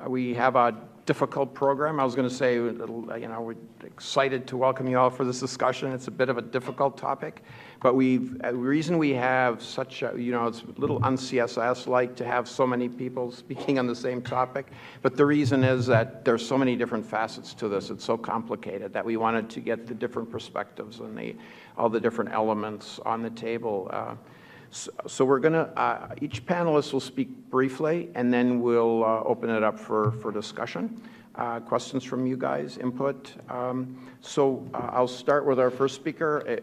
we have a difficult program. I was going to say, we're excited to welcome you all for this discussion. It's a bit of a difficult topic, but the reason we have such a, it's a little un-CSS-like to have so many people speaking on the same topic, but the reason is that there's so many different facets to this. It's so complicated that we wanted to get the different perspectives and all the different elements on the table. So we're going to, each panelist will speak briefly, and then we'll open it up for discussion. Questions from you guys, input. I'll start with our first speaker.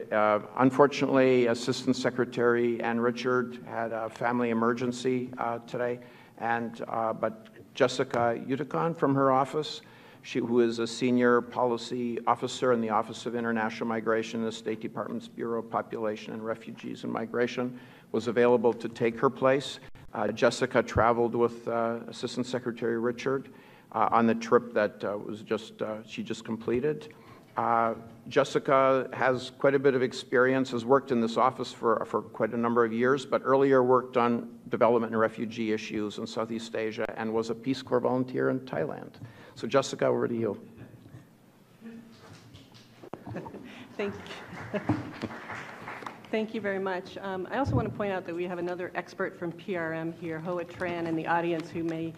Unfortunately, Assistant Secretary Ann Richard had a family emergency today, but Jessica Uticon from her office, who is a Senior Policy Officer in the Office of International Migration in the State Department's Bureau of Population and Refugees and Migration, was available to take her place. Jessica traveled with Assistant Secretary Richard on the trip that she just completed. Jessica has quite a bit of experience, has worked in this office for quite a number of years, but earlier worked on development and refugee issues in Southeast Asia and was a Peace Corps volunteer in Thailand. So Jessica, over to you. Thank you. Thank you very much. I also want to point out that we have another expert from PRM here, Hoa Tran, in the audience who may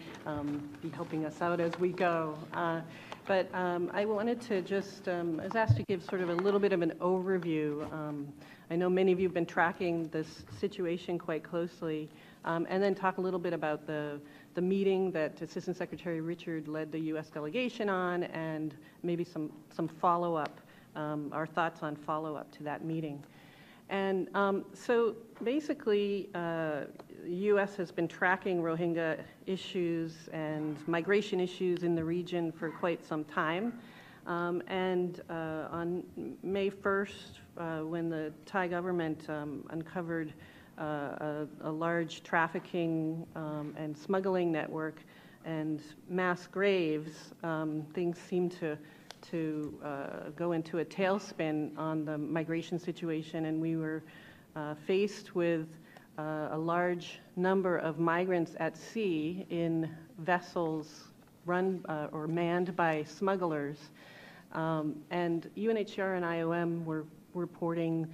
be helping us out as we go. But I wanted to just, I was asked to give sort of a little bit of an overview. I know many of you have been tracking this situation quite closely, and then talk a little bit about the meeting that Assistant Secretary Richard led the U.S. delegation on, and maybe some follow-up, our thoughts on follow-up to that meeting. And so basically, the U.S. has been tracking Rohingya issues and migration issues in the region for quite some time. And on May 1st, when the Thai government uncovered a large trafficking and smuggling network and mass graves, things seemed to go into a tailspin on the migration situation, and we were faced with a large number of migrants at sea in vessels run or manned by smugglers. And UNHCR and IOM were reporting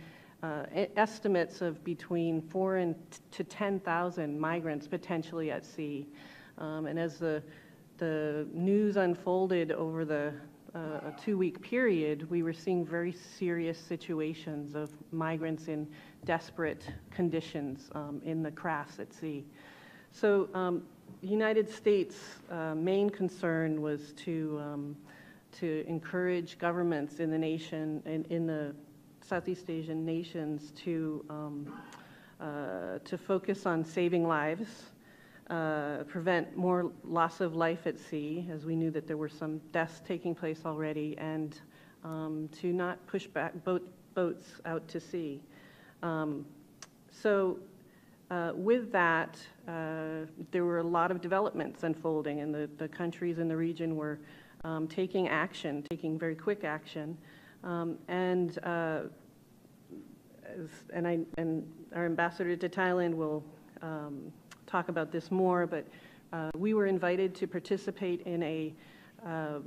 estimates of between 4,000 to 10,000 migrants potentially at sea. And as the news unfolded over a 2-week period, we were seeing very serious situations of migrants in desperate conditions in the crafts at sea. So the United States' main concern was to encourage governments in the nation, in the Southeast Asian nations, to focus on saving lives, prevent more loss of life at sea, as we knew that there were some deaths taking place already, and to not push back boats out to sea. With that, there were a lot of developments unfolding, and the countries in the region were taking action, taking very quick action, and our ambassador to Thailand will talk about this more, but we were invited to participate in a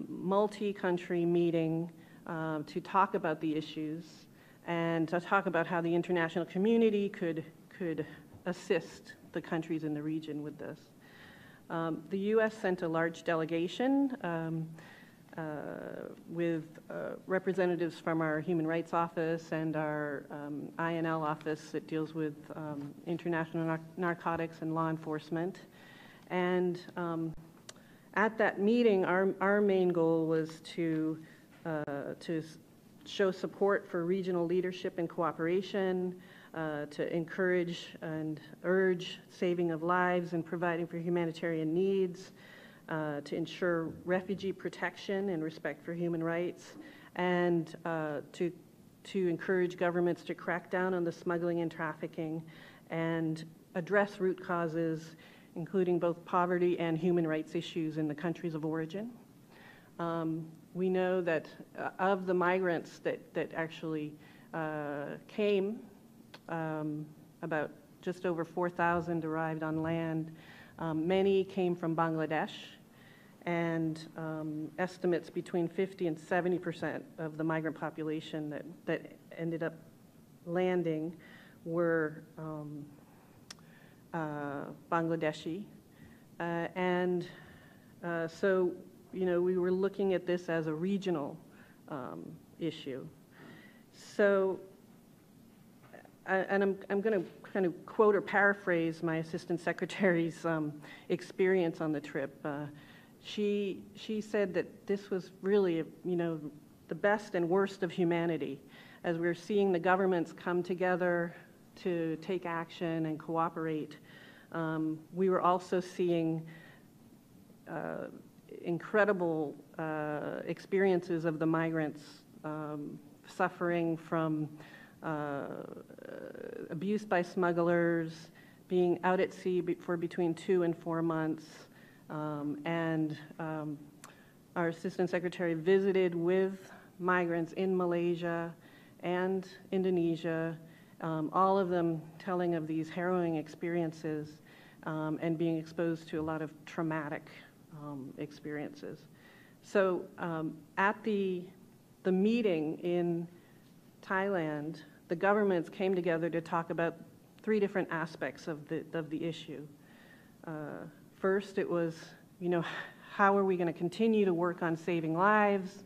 multi-country meeting to talk about the issues and to talk about how the international community could assist the countries in the region with this. The U.S. sent a large delegation with representatives from our Human Rights Office and our INL office that deals with international narcotics and law enforcement. And at that meeting, our main goal was to show support for regional leadership and cooperation, to encourage and urge saving of lives and providing for humanitarian needs, to ensure refugee protection and respect for human rights, and to encourage governments to crack down on the smuggling and trafficking and address root causes, including both poverty and human rights issues in the countries of origin. We know that of the migrants that actually came, about just over 4,000 arrived on land. Many came from Bangladesh, and estimates between 50 and 70% of the migrant population that ended up landing were Bangladeshi. So, we were looking at this as a regional issue. So, and I'm going to kind of quote or paraphrase my Assistant Secretary's experience on the trip. She said that this was really, the best and worst of humanity, as we're seeing the governments come together to take action and cooperate. We were also seeing incredible experiences of the migrants suffering from abuse by smugglers, being out at sea for between 2 and 4 months, and our Assistant Secretary visited with migrants in Malaysia and Indonesia, all of them telling of these harrowing experiences and being exposed to a lot of traumatic experiences. So at the meeting in Thailand, the governments came together to talk about 3 different aspects of the issue. First, it was, how are we going to continue to work on saving lives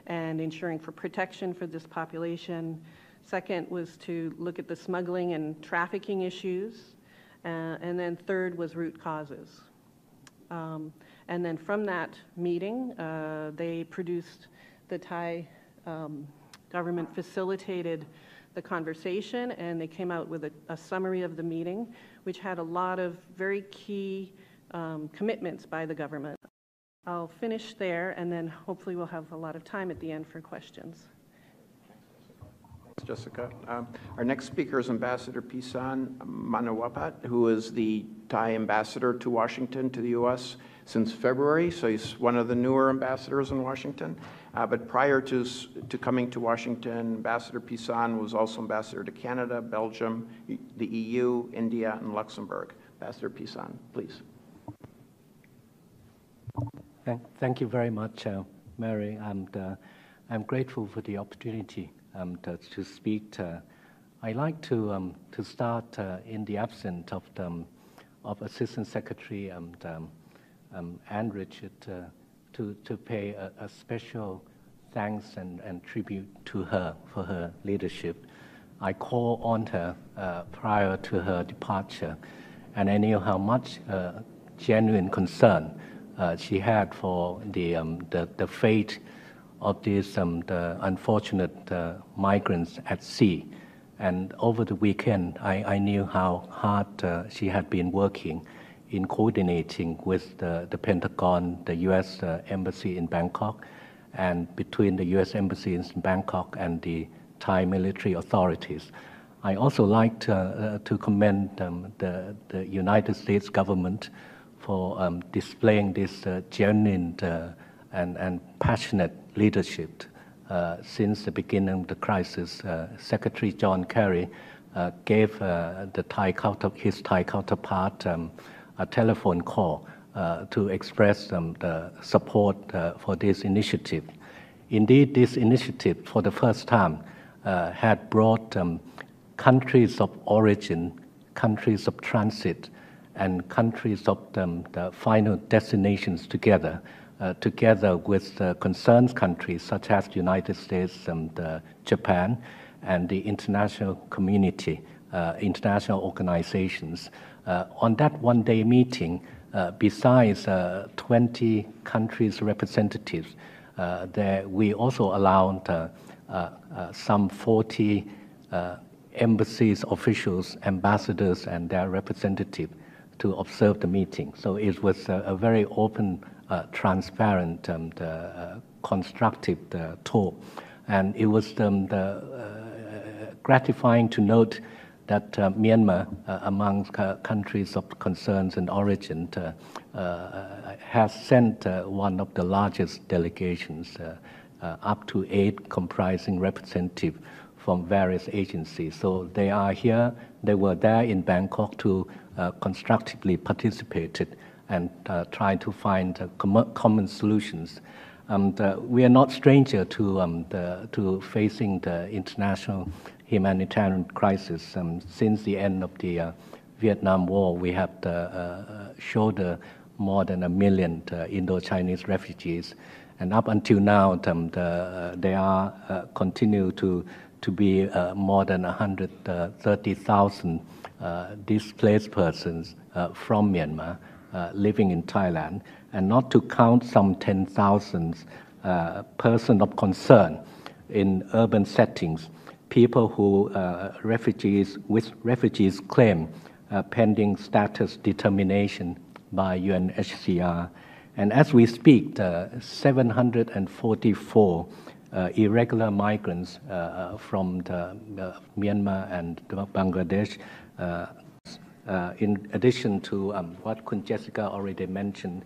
and ensuring for protection for this population? Second was to look at the smuggling and trafficking issues. And then third was root causes. And then from that meeting, they produced, the Thai government facilitated the conversation, and they came out with a summary of the meeting, which had a lot of very key commitments by the government. I'll finish there, and then hopefully we'll have a lot of time at the end for questions. Thanks, Jessica. Our next speaker is Ambassador Pisan Manawapat, who is the Thai ambassador to Washington, to the U.S. since February, so he's one of the newer ambassadors in Washington. But prior to coming to Washington, Ambassador Pisan was also ambassador to Canada, Belgium, the EU, India, and Luxembourg. Ambassador Pisan, please. Thank you very much, Mary, and I'm grateful for the opportunity to speak. I like to start in the absence of Assistant Secretary Ann Richard to pay a special thanks and tribute to her for her leadership. I called on her prior to her departure, and I knew how much genuine concern she had for the fate of these the unfortunate migrants at sea. And over the weekend, I knew how hard she had been working in coordinating with the Pentagon, the U.S. Embassy in Bangkok, and between the U.S. Embassy in Bangkok and the Thai military authorities. I also like to commend the United States government for displaying this genuine and passionate leadership since the beginning of the crisis. Secretary John Kerry gave his Thai counterpart a telephone call to express the support for this initiative. Indeed, this initiative, for the first time, had brought countries of origin, countries of transit, and countries of the final destinations together with concerned countries such as the United States and Japan and the international community, international organizations. On that one-day meeting, besides 20 countries' representatives, we also allowed some 40 embassies, officials, ambassadors, and their representatives to observe the meeting. So it was a very open, transparent, and constructive talk. And it was gratifying to note that Myanmar, among countries of concerns and origin, has sent one of the largest delegations, up to 8, comprising representatives from various agencies. So they are here, they were there in Bangkok to constructively participate and try to find common solutions. We are not stranger to facing the international humanitarian crisis. Since the end of the Vietnam War, we have shouldered more than 1 million Indochinese refugees, and up until now, there are continue to be more than 130,000 displaced persons from Myanmar living in Thailand, and not to count some 10,000 persons of concern in urban settings, people who refugees claim pending status determination by UNHCR. And as we speak, 744 irregular migrants from Myanmar and Bangladesh, in addition to what Kun Jessica already mentioned,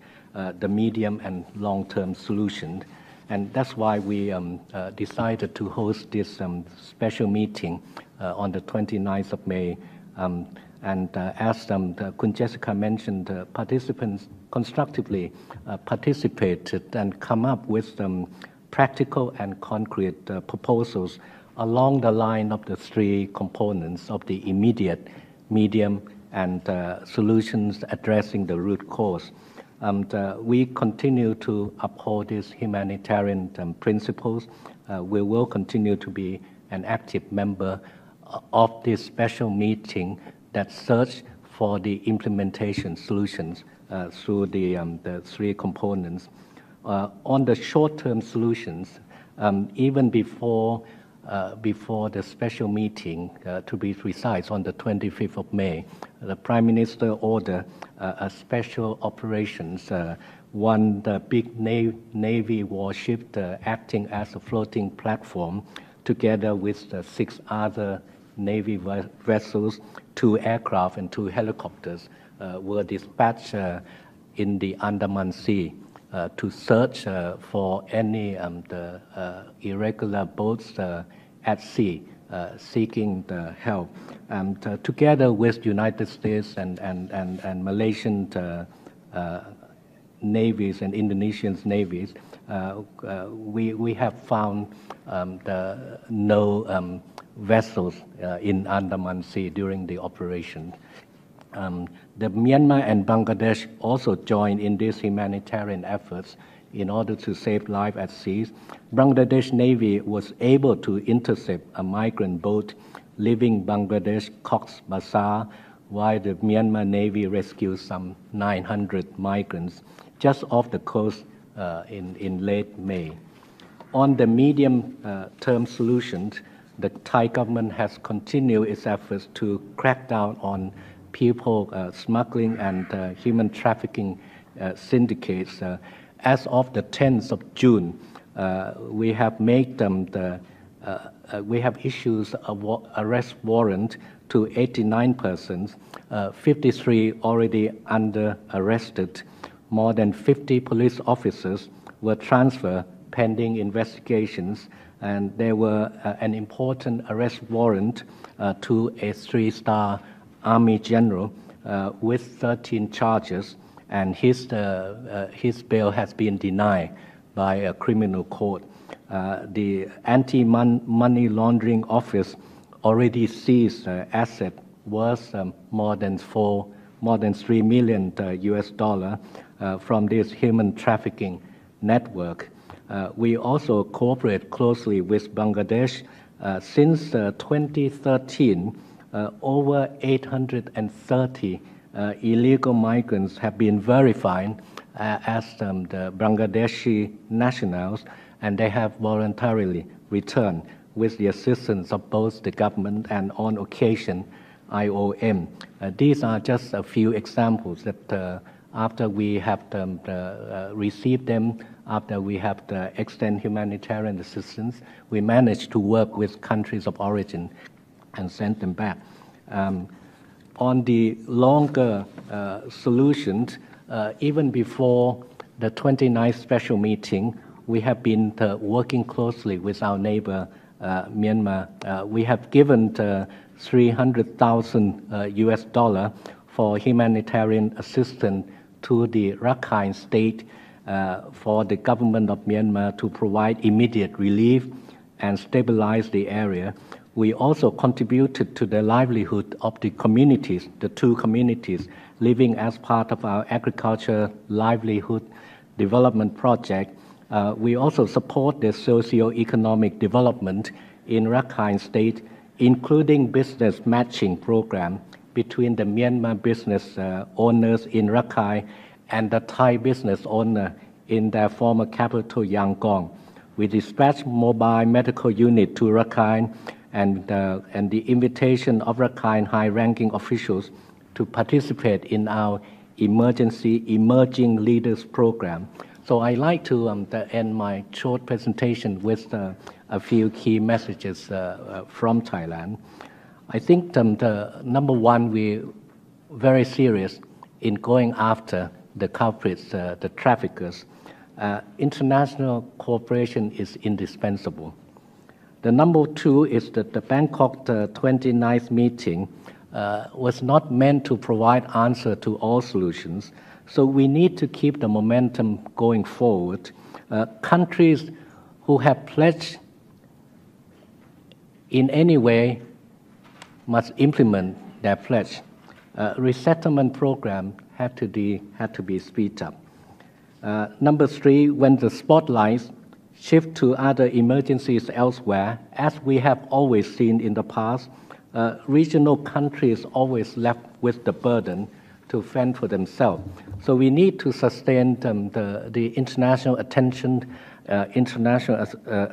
the medium and long-term solution. And that's why we decided to host this special meeting on the 29th of May. As Kun Jessica mentioned, participants constructively participated and come up with practical and concrete proposals along the line of the three components of the immediate, medium, and solutions addressing the root cause. We continue to uphold these humanitarian principles. We will continue to be an active member of this special meeting that search for the implementation solutions through the three components. On the short-term solutions, even before the special meeting, to be precise, on the 25th of May, the Prime Minister ordered a special operations, one the big Navy warship acting as a floating platform, together with the 6 other Navy vessels, 2 aircraft and 2 helicopters were dispatched in the Andaman Sea to search for any irregular boats at sea seeking the help. Together with United States and Malaysian navies and Indonesian navies, we have found no vessels in Andaman Sea during the operation. The Myanmar and Bangladesh also joined in these humanitarian efforts in order to save lives at sea. Bangladesh Navy was able to intercept a migrant boat leaving Bangladesh Cox's Bazar, while the Myanmar Navy rescued some 900 migrants just off the coast in late May. On the medium-term solutions, the Thai government has continued its efforts to crack down on people smuggling and human trafficking syndicates. As of the 10th of June, we have issued an arrest warrant to 89 persons, 53 already under arrested. More than 50 police officers were transferred pending investigations, and there were an important arrest warrant to a 3-star Army general with 13 charges, and his bail has been denied by a criminal court. The anti-money laundering office already seized asset worth more than $3 million US from this human trafficking network. We also cooperate closely with Bangladesh. Since 2013, over 830 illegal migrants have been verified as the Bangladeshi nationals, and they have voluntarily returned with the assistance of both the government and, on occasion, IOM. These are just a few examples that after we have received them, after we have extend humanitarian assistance, we managed to work with countries of origin and send them back. On the longer solutions, even before the 29th special meeting, we have been working closely with our neighbor, Myanmar. We have given $300,000 US for humanitarian assistance to the Rakhine State for the government of Myanmar to provide immediate relief and stabilize the area. We also contributed to the livelihood of the communities, the two communities, living as part of our agriculture livelihood development project. We also support the socio-economic development in Rakhine State, including business matching program between the Myanmar business owners in Rakhine and the Thai business owner in their former capital, Yangon. We dispatched mobile medical unit to Rakhine and the invitation of Rakhine high-ranking officials to participate in our emergency emerging leaders program. So I'd like to end my short presentation with a few key messages from Thailand. I think the number one, we're very serious in going after the culprits, the traffickers. International cooperation is indispensable. The number two is that the Bangkok 29th meeting was not meant to provide answer to all solutions. So we need to keep the momentum going forward. Countries who have pledged in any way must implement their pledge. Resettlement program had to be speeded up. Number three, when the spotlights shift to other emergencies elsewhere, as we have always seen in the past, regional countries always left with the burden to fend for themselves. So we need to sustain the international attention, international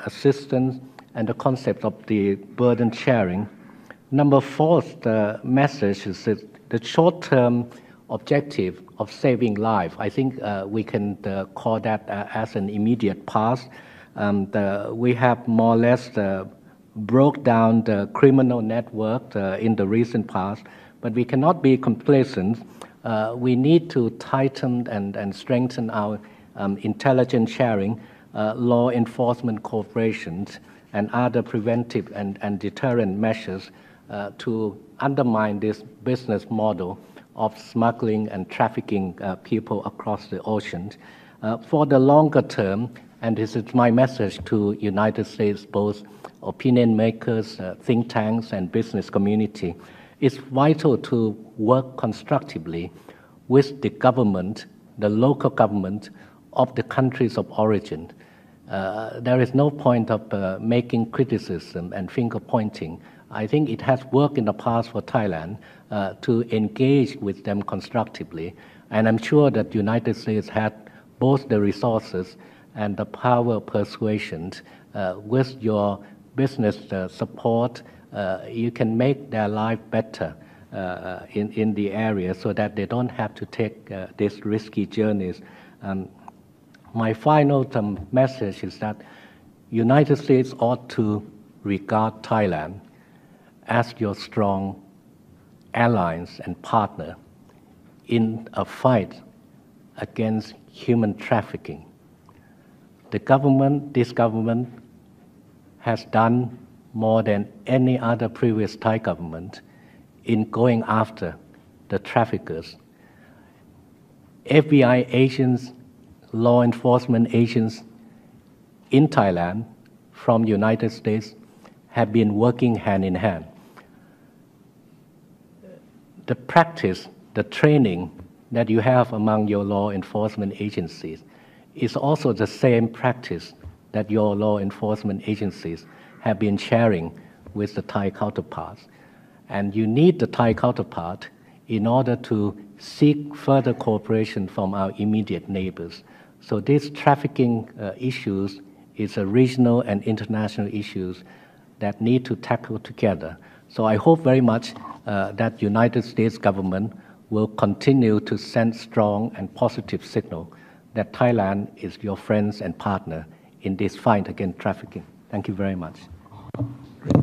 assistance, and the concept of the burden sharing. Number four, the message is that the short-term objective of saving life. I think we can call that as an immediate past. We have more or less broke down the criminal network in the recent past, but we cannot be complacent. We need to tighten and strengthen our intelligence sharing, law enforcement cooperation, and other preventive and deterrent measures to undermine this business model of smuggling and trafficking people across the ocean. For the longer term, and this is my message to United States, both opinion makers, think tanks, and business community, it's vital to work constructively with the government, the local government of the countries of origin. There is no point of making criticism and finger pointing. I think it has worked in the past for Thailand to engage with them constructively, and I'm sure that the United States had both the resources and the power of persuasion. With your business support, you can make their life better in the area so that they don't have to take these risky journeys. My final message is that United States ought to regard Thailand as your strong allies and partner in a fight against human trafficking. This government has done more than any other previous Thai government in going after the traffickers. FBI agents, law enforcement agents in Thailand from the United States have been working hand in hand. The practice, the training that you have among your law enforcement agencies is also the same practice that your law enforcement agencies have been sharing with the Thai counterparts. And you need the Thai counterpart in order to seek further cooperation from our immediate neighbors. So these trafficking issues is a regional and international issues that need to tackle together. So I hope very much that United States government will continue to send strong and positive signal that Thailand is your friends and partner in this fight against trafficking. Thank you very much.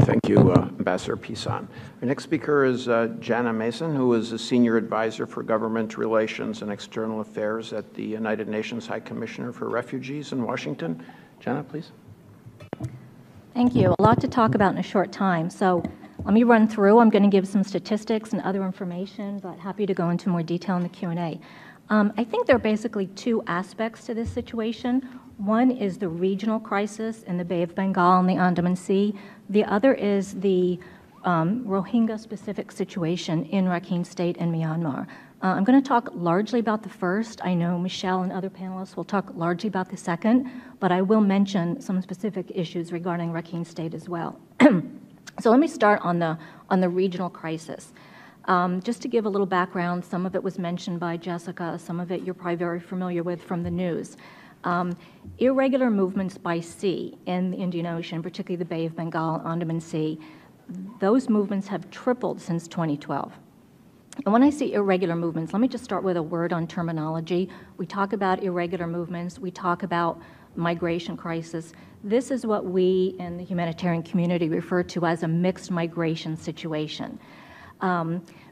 Thank you, Ambassador Pisan. Our next speaker is Jana Mason, who is a Senior Advisor for Government Relations and External Affairs at the United Nations High Commissioner for Refugees in Washington. Jana, please. Thank you. A lot to talk about in a short time. So let me run through. I'm going to give some statistics and other information, but happy to go into more detail in the Q&A. I think there are basically two aspects to this situation. One is the regional crisis in the Bay of Bengal and the Andaman Sea. The other is the Rohingya-specific situation in Rakhine State and Myanmar. I'm going to talk largely about the first. I know Michelle and other panelists will talk largely about the second, but I will mention some specific issues regarding Rakhine State as well. So let me start on the regional crisis. Just to give a little background, some of it was mentioned by Jessica, some of it you're probably very familiar with from the news. Irregular movements by sea in the Indian Ocean, particularly the Bay of Bengal, Andaman Sea, those movements have tripled since 2012. And when I say irregular movements, let me just start with a word on terminology. We talk about irregular movements, we talk about migration crisis. This is what we in the humanitarian community refer to as a mixed migration situation.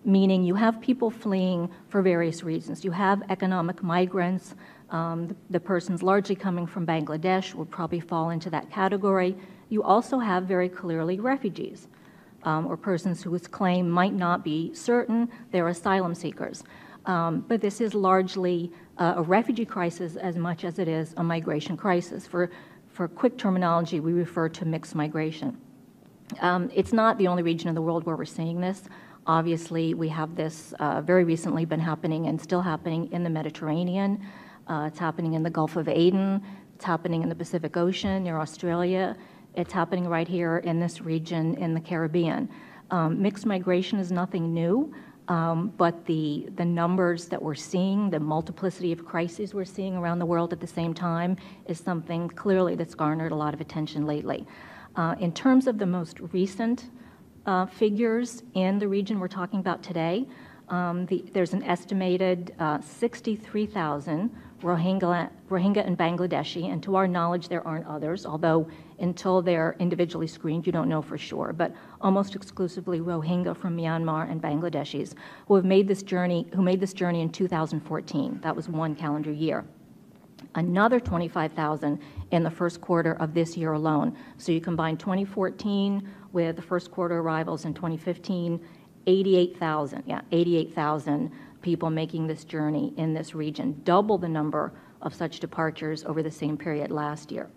Meaning you have people fleeing for various reasons. You have economic migrants, the person's largely coming from Bangladesh, would probably fall into that category. You also have very clearly refugees, or persons whose claim might not be certain. They're asylum seekers. But this is largely a refugee crisis as much as it is a migration crisis. For quick terminology, we refer to mixed migration. It's not the only region in the world where we're seeing this. Obviously, we have this very recently been happening and still happening in the Mediterranean. It's happening in the Gulf of Aden. It's happening in the Pacific Ocean near Australia. It's happening right here in this region in the Caribbean. Mixed migration is nothing new, but the numbers that we're seeing, the multiplicity of crises we're seeing around the world at the same time is something clearly that's garnered a lot of attention lately. In terms of the most recent figures in the region we're talking about today, there's an estimated 63,000 Rohingya and Bangladeshi, and to our knowledge there aren't others, although until they're individually screened you don't know for sure, but almost exclusively Rohingya from Myanmar and Bangladeshis who made this journey in 2014. That was one calendar year. Another 25,000 in the first quarter of this year alone. So you combine 2014 with the first quarter arrivals in 2015, 88,000 people making this journey in this region, double the number of such departures over the same period last year.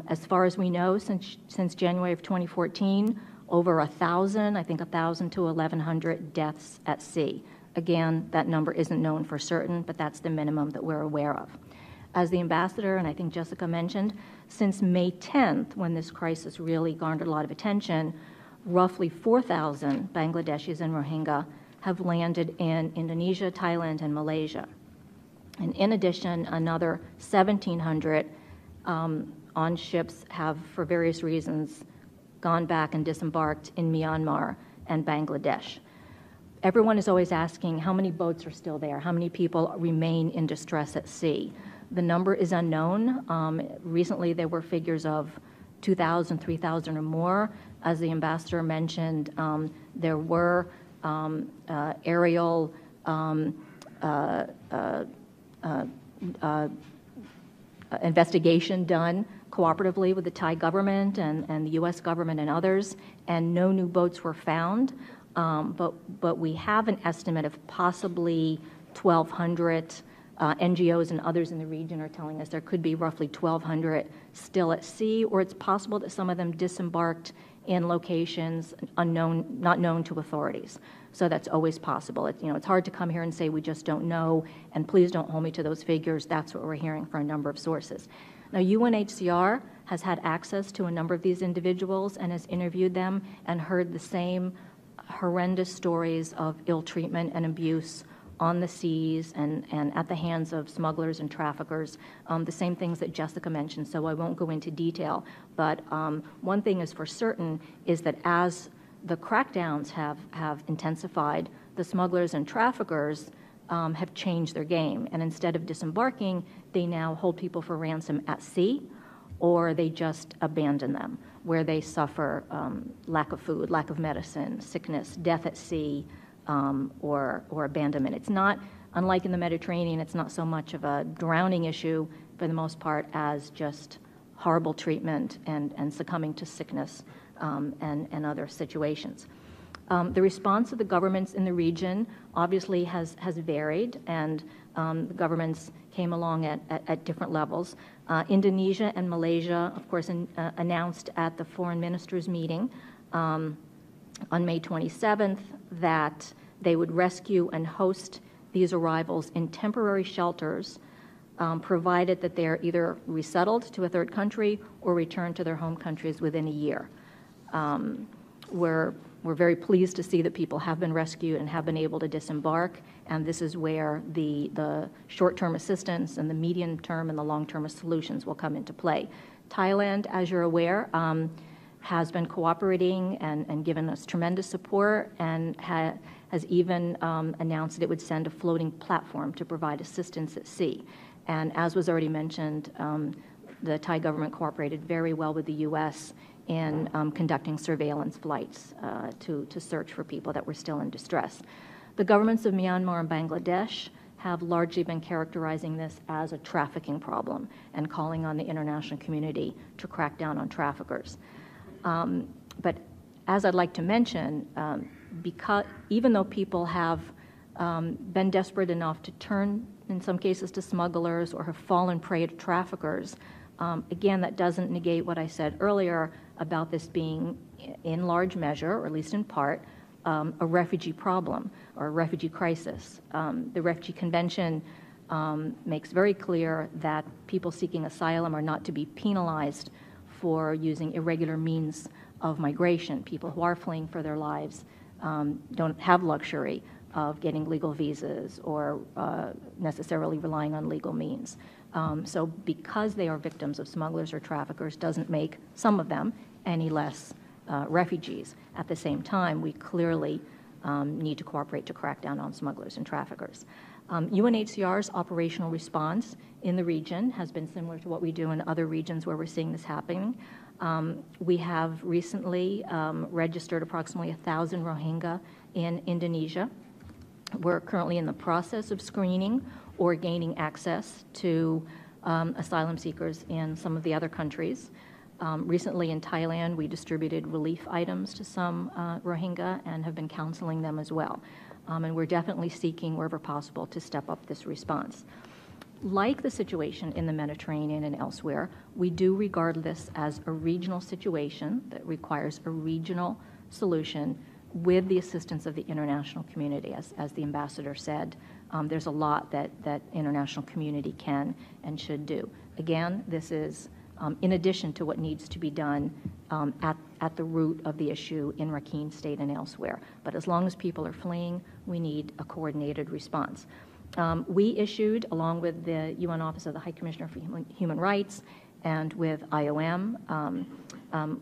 As far as we know, since January of 2014, over 1,000, I think 1,000 to 1,100 deaths at sea. Again, that number isn't known for certain, but that's the minimum that we're aware of. As the ambassador, and I think Jessica mentioned, since May 10th, when this crisis really garnered a lot of attention, roughly 4,000 Bangladeshis and Rohingya have landed in Indonesia, Thailand, and Malaysia. And in addition, another 1,700 on ships have, for various reasons, gone back and disembarked in Myanmar and Bangladesh. Everyone is always asking how many boats are still there, how many people remain in distress at sea. The number is unknown. Recently there were figures of 2,000, 3,000 or more. As the ambassador mentioned, there were aerial investigation done cooperatively with the Thai government and the U.S. government and others, and no new boats were found. But we have an estimate of possibly 1,200. NGOs and others in the region are telling us there could be roughly 1,200 still at sea, or it's possible that some of them disembarked in locations unknown, not known to authorities. So that's always possible. It's hard to come here and say we just don't know, and please don't hold me to those figures. That's what we're hearing from a number of sources. Now, UNHCR has had access to a number of these individuals and has interviewed them and heard the same horrendous stories of ill treatment and abuse on the seas and at the hands of smugglers and traffickers, the same things that Jessica mentioned, so I won't go into detail. But one thing is for certain is that as the crackdowns have intensified, the smugglers and traffickers have changed their game. And instead of disembarking, they now hold people for ransom at sea, or they just abandon them, where they suffer lack of food, lack of medicine, sickness, death at sea, or abandonment. It's not, unlike in the Mediterranean, it's not so much of a drowning issue for the most part as just horrible treatment and succumbing to sickness and other situations. The response of the governments in the region obviously has varied, and The governments came along at different levels. Indonesia and Malaysia, of course, announced at the foreign ministers' meeting on May 27th that they would rescue and host these arrivals in temporary shelters, provided that they are either resettled to a third country or returned to their home countries within a year. We're very pleased to see that people have been rescued and have been able to disembark, and this is where the short-term assistance and the medium-term and the long-term solutions will come into play. Thailand, as you're aware, has been cooperating and given us tremendous support, and has even announced that it would send a floating platform to provide assistance at sea. And as was already mentioned, the Thai government cooperated very well with the U.S. in conducting surveillance flights to search for people that were still in distress. The governments of Myanmar and Bangladesh have largely been characterizing this as a trafficking problem and calling on the international community to crack down on traffickers. But as I'd like to mention, because even though people have been desperate enough to turn, in some cases, to smugglers or have fallen prey to traffickers, again, that doesn't negate what I said earlier about this being, in large measure, or at least in part, a refugee problem or a refugee crisis. The Refugee Convention makes very clear that people seeking asylum are not to be penalized for using irregular means of migration. People who are fleeing for their lives don't have luxury of getting legal visas or necessarily relying on legal means. So because they are victims of smugglers or traffickers doesn't make some of them any less refugees. At the same time, we clearly need to cooperate to crack down on smugglers and traffickers. UNHCR's operational response in the region has been similar to what we do in other regions where we're seeing this happening. We have recently registered approximately 1,000 Rohingya in Indonesia. We're currently in the process of screening or gaining access to asylum seekers in some of the other countries. Recently in Thailand, we distributed relief items to some Rohingya and have been counseling them as well. And we're definitely seeking, wherever possible, to step up this response. Like the situation in the Mediterranean and elsewhere, we do regard this as a regional situation that requires a regional solution with the assistance of the international community. As the ambassador said, there's a lot that international community can and should do. Again, this is in addition to what needs to be done at the root of the issue in Rakhine State and elsewhere. But as long as people are fleeing, we need a coordinated response. We issued, along with the UN Office of the High Commissioner for Human Rights and with IOM,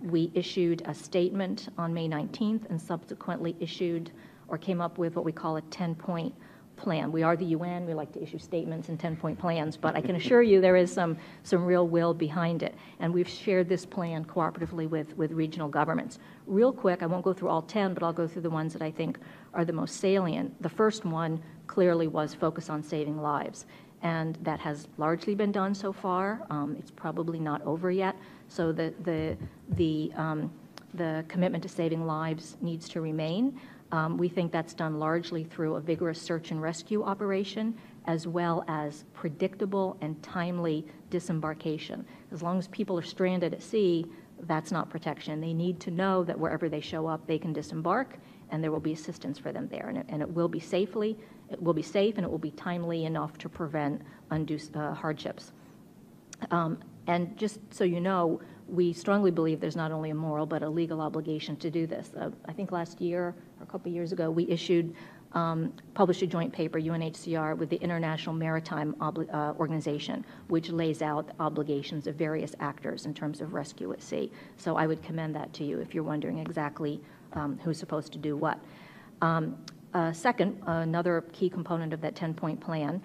we issued a statement on May 19th and subsequently issued or came up with what we call a 10-point plan. We are the UN. We like to issue statements and 10-point plans, but I can assure you there is some real will behind it. And we've shared this plan cooperatively with regional governments. Real quick, I won't go through all 10, but I'll go through the ones that I think are the most salient. The first one clearly was focus on saving lives, and that has largely been done so far. It's probably not over yet, so the commitment to saving lives needs to remain. We think that's done largely through a vigorous search and rescue operation, as well as predictable and timely disembarkation. As long as people are stranded at sea, that's not protection. They need to know that wherever they show up, they can disembark, and there will be assistance for them there. And it will be safe, and it will be timely enough to prevent undue hardships. And just so you know, we strongly believe there's not only a moral but a legal obligation to do this. I think last year, or a couple of years ago, we published a joint paper, UNHCR, with the International Maritime Organization, which lays out the obligations of various actors in terms of rescue at sea. So I would commend that to you if you're wondering exactly who's supposed to do what. Second, another key component of that 10-point plan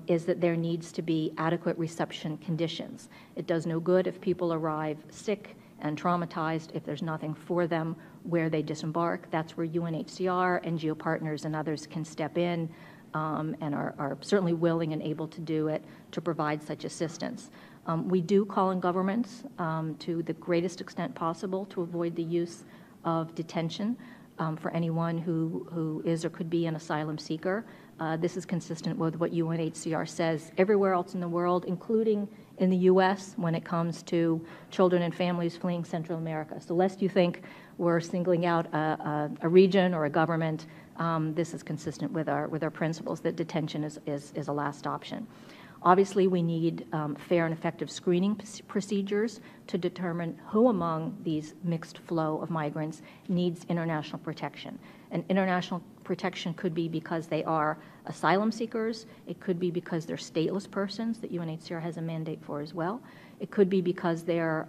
is that there needs to be adequate reception conditions. It does no good if people arrive sick and traumatized if there's nothing for them where they disembark. That's where UNHCR, NGO partners, and others can step in and are certainly willing and able to do it to provide such assistance. We do call on governments to the greatest extent possible to avoid the use of detention. for anyone who is or could be an asylum seeker. This is consistent with what UNHCR says everywhere else in the world, including in the U.S. when it comes to children and families fleeing Central America. So lest you think we're singling out a region or a government, this is consistent with our principles that detention is a last option. Obviously, we need fair and effective screening procedures to determine who among these mixed flow of migrants needs international protection. And international protection could be because they are asylum seekers. It could be because they're stateless persons that UNHCR has a mandate for as well. It could be because they're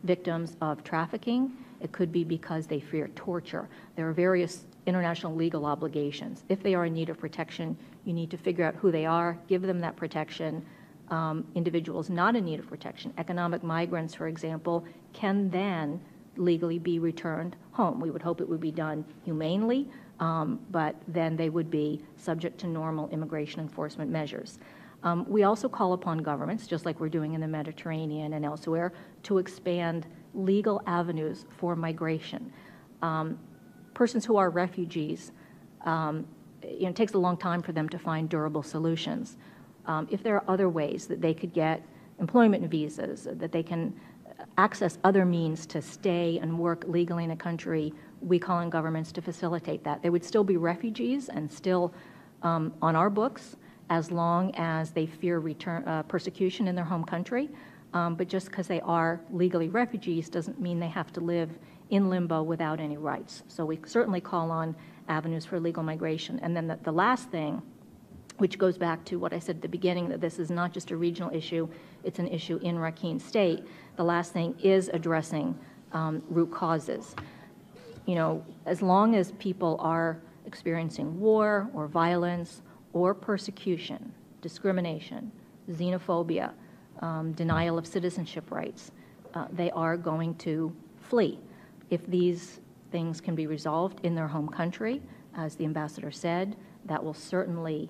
victims of trafficking. It could be because they fear torture. There are various international legal obligations. If they are in need of protection, you need to figure out who they are, give them that protection. Individuals not in need of protection, economic migrants, for example, can then legally be returned home. We would hope it would be done humanely, but then they would be subject to normal immigration enforcement measures. We also call upon governments, just like we're doing in the Mediterranean and elsewhere, to expand legal avenues for migration. Persons who are refugees, it takes a long time for them to find durable solutions. If there are other ways that they could get employment visas, that they can access other means to stay and work legally in a country, we call on governments to facilitate that. They would still be refugees and still on our books as long as they fear persecution in their home country. But just because they are legally refugees doesn't mean they have to live in limbo without any rights. So we certainly call on avenues for legal migration. And then the last thing, which goes back to what I said at the beginning, that this is not just a regional issue, it's an issue in Rakhine State. The last thing is addressing root causes. As long as people are experiencing war or violence or persecution, discrimination, xenophobia, denial of citizenship rights, they are going to flee. If these things can be resolved in their home country, as the ambassador said, that will certainly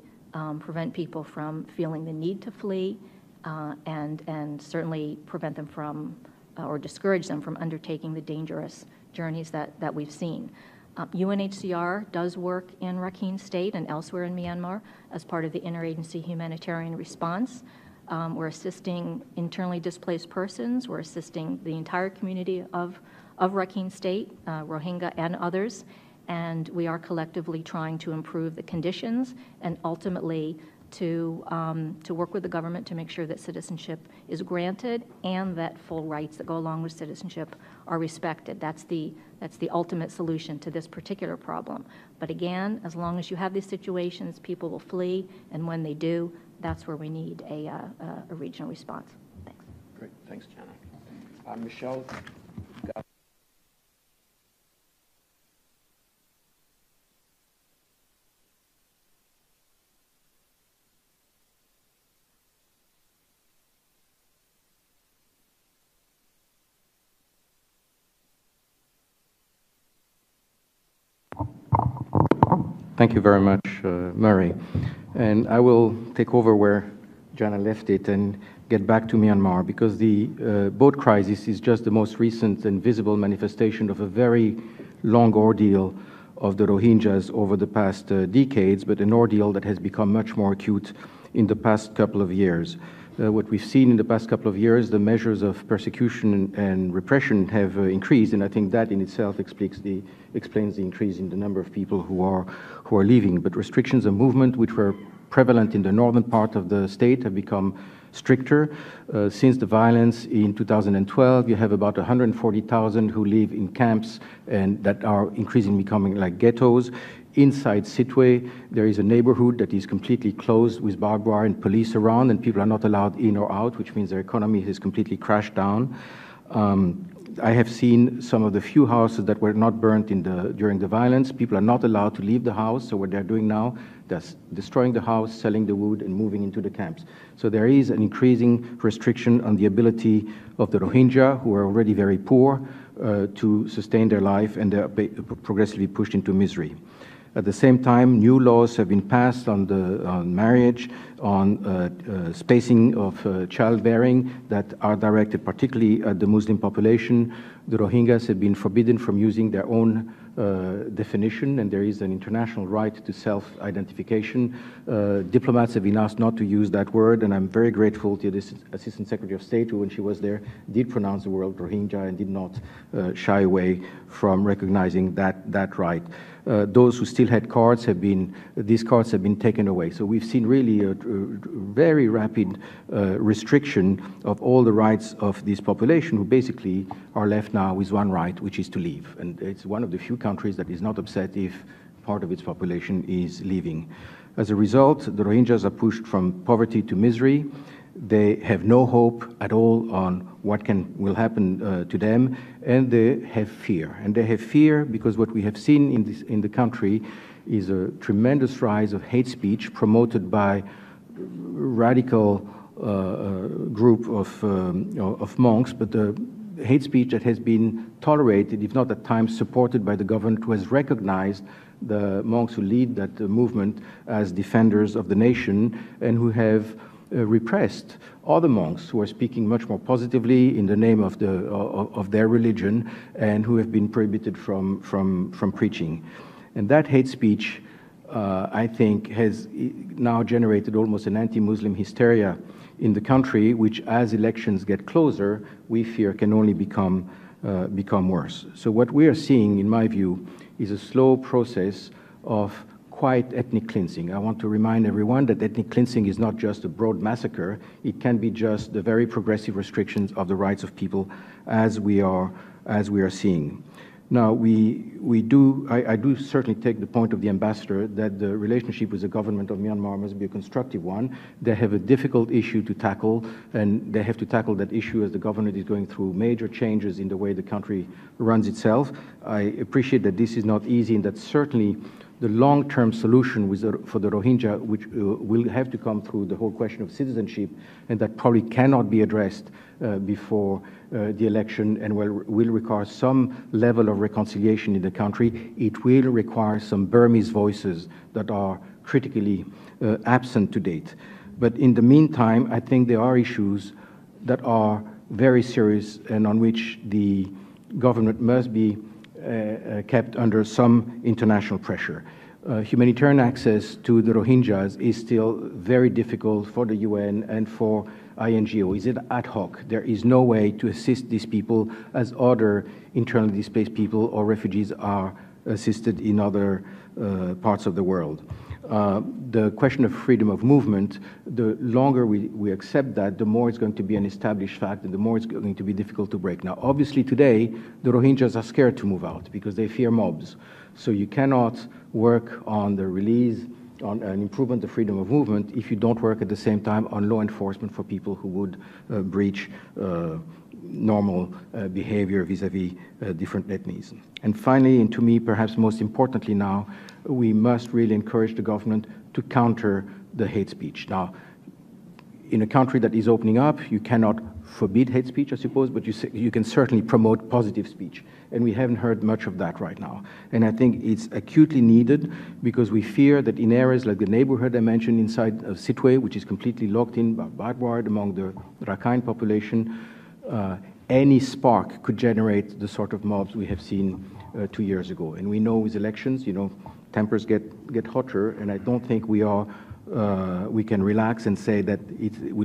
prevent people from feeling the need to flee and certainly prevent them from or discourage them from undertaking the dangerous journeys that we've seen. UNHCR does work in Rakhine State and elsewhere in Myanmar as part of the interagency humanitarian response. We're assisting internally displaced persons. We're assisting the entire community of Rakhine State, Rohingya and others, and we are collectively trying to improve the conditions and ultimately to work with the government to make sure that citizenship is granted and that full rights that go along with citizenship are respected. That's the ultimate solution to this particular problem. But again, as long as you have these situations, people will flee, and when they do, that's where we need a regional response. Thanks. Great. Thanks, Jana. Michelle. Thank you very much, Murray. And I will take over where Jana left it and get back to Myanmar, because the boat crisis is just the most recent and visible manifestation of a very long ordeal of the Rohingyas over the past decades, but an ordeal that has become much more acute in the past couple of years. What we've seen in the past couple of years, the measures of persecution and repression have increased, and I think that in itself explains the increase in the number of people who are leaving. But restrictions of movement, which were prevalent in the northern part of the state, have become stricter. Since the violence in 2012, you have about 140,000 who live in camps and that are increasingly becoming like ghettos. Inside Sitwe, there is a neighborhood that is completely closed with barbed wire and police around, and people are not allowed in or out, which means their economy has completely crashed down. I have seen some of the few houses that were not burnt during the violence. People are not allowed to leave the house, so what they're doing now, they're destroying the house, selling the wood, and moving into the camps. So there is an increasing restriction on the ability of the Rohingya, who are already very poor, to sustain their life, and they're progressively pushed into misery. At the same time, new laws have been passed on marriage. on spacing of childbearing that are directed particularly at the Muslim population. The Rohingyas have been forbidden from using their own definition, and there is an international right to self-identification. Diplomats have been asked not to use that word, and I'm very grateful to the Assistant Secretary of State who, when she was there, did pronounce the word Rohingya and did not shy away from recognizing that right. Those who still had cards these cards have been taken away. So we've seen really a very rapid restriction of all the rights of this population, who basically are left now with one right, which is to leave. And it's one of the few countries that is not upset if part of its population is leaving. As a result, the Rohingyas are pushed from poverty to misery. They have no hope at all on what will happen to them, and they have fear. And they have fear because what we have seen in the country is a tremendous rise of hate speech promoted by radical group of monks, but the hate speech that has been tolerated, if not at times supported by the government, who has recognized the monks who lead that movement as defenders of the nation, and who have repressed other monks who are speaking much more positively in the name of their religion, and who have been prohibited from preaching. And that hate speech, I think, has now generated almost an anti-Muslim hysteria in the country, which, as elections get closer, we fear can only become worse. So what we are seeing, in my view, is a slow process of quiet ethnic cleansing. I want to remind everyone that ethnic cleansing is not just a broad massacre. It can be just the very progressive restrictions of the rights of people, as we are seeing. Now, I do certainly take the point of the ambassador that the relationship with the government of Myanmar must be a constructive one. They have a difficult issue to tackle, and they have to tackle that issue as the government is going through major changes in the way the country runs itself. I appreciate that this is not easy, and that certainly the long-term solution for the Rohingya, which will have to come through the whole question of citizenship, and that probably cannot be addressed before the election, and will require some level of reconciliation in the country. It will require some Burmese voices that are critically absent to date. But in the meantime, I think there are issues that are very serious and on which the government must be kept under some international pressure. Humanitarian access to the Rohingyas is still very difficult for the UN and for INGO. Is it ad hoc? There is no way to assist these people as other internally displaced people or refugees are assisted in other parts of the world. The question of freedom of movement, the longer we accept that, the more it's going to be an established fact, and the more it's going to be difficult to break. Now, obviously today, the Rohingyas are scared to move out because they fear mobs. So you cannot work on the release, on an improvement of freedom of movement, if you don't work at the same time on law enforcement for people who would breach normal behavior vis-à-vis different ethnies. And finally, and to me perhaps most importantly now, we must really encourage the government to counter the hate speech. Now, in a country that is opening up, you cannot forbid hate speech, I suppose, but you can certainly promote positive speech. And we haven't heard much of that right now. And I think it's acutely needed because we fear that in areas like the neighborhood I mentioned inside of Sittwe, which is completely locked in by barbed wire among the Rakhine population, any spark could generate the sort of mobs we have seen 2 years ago. And we know with elections, tempers get hotter, and I don't think we can relax and say that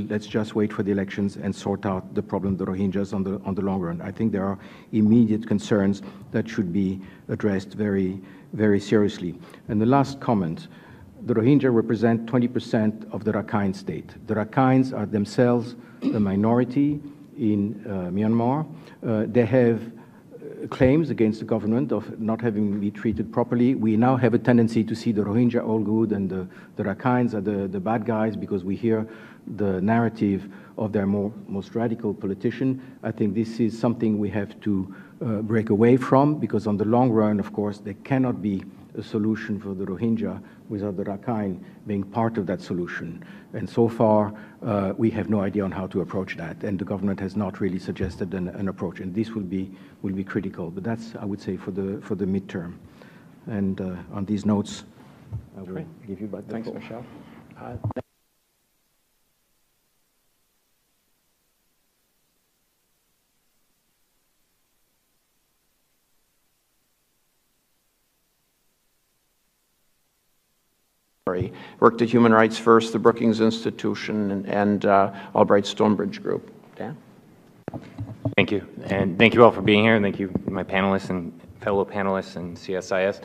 let's just wait for the elections and sort out the problem of the Rohingyas on the long run. I think there are immediate concerns that should be addressed very, very seriously. And the last comment, the Rohingya represent 20% of the Rakhine state. The Rakhines are themselves a minority in Myanmar. They have claims against the government of not having been treated properly. We now have a tendency to see the Rohingya all good and the Rakhines are the bad guys because we hear the narrative of their most radical politician. I think this is something we have to break away from because on the long run, of course, there cannot be a solution for the Rohingya without the Rakhine being part of that solution. And so far, we have no idea on how to approach that, and the government has not really suggested an approach, and this will be critical. But that's, I would say, for the midterm. And on these notes, I will give you back the floor. Thanks, Michel. He worked at Human Rights First, the Brookings Institution, and Albright Stonebridge Group. Dan? Thank you, and thank you all for being here, and thank you, my panelists and fellow panelists and CSIS.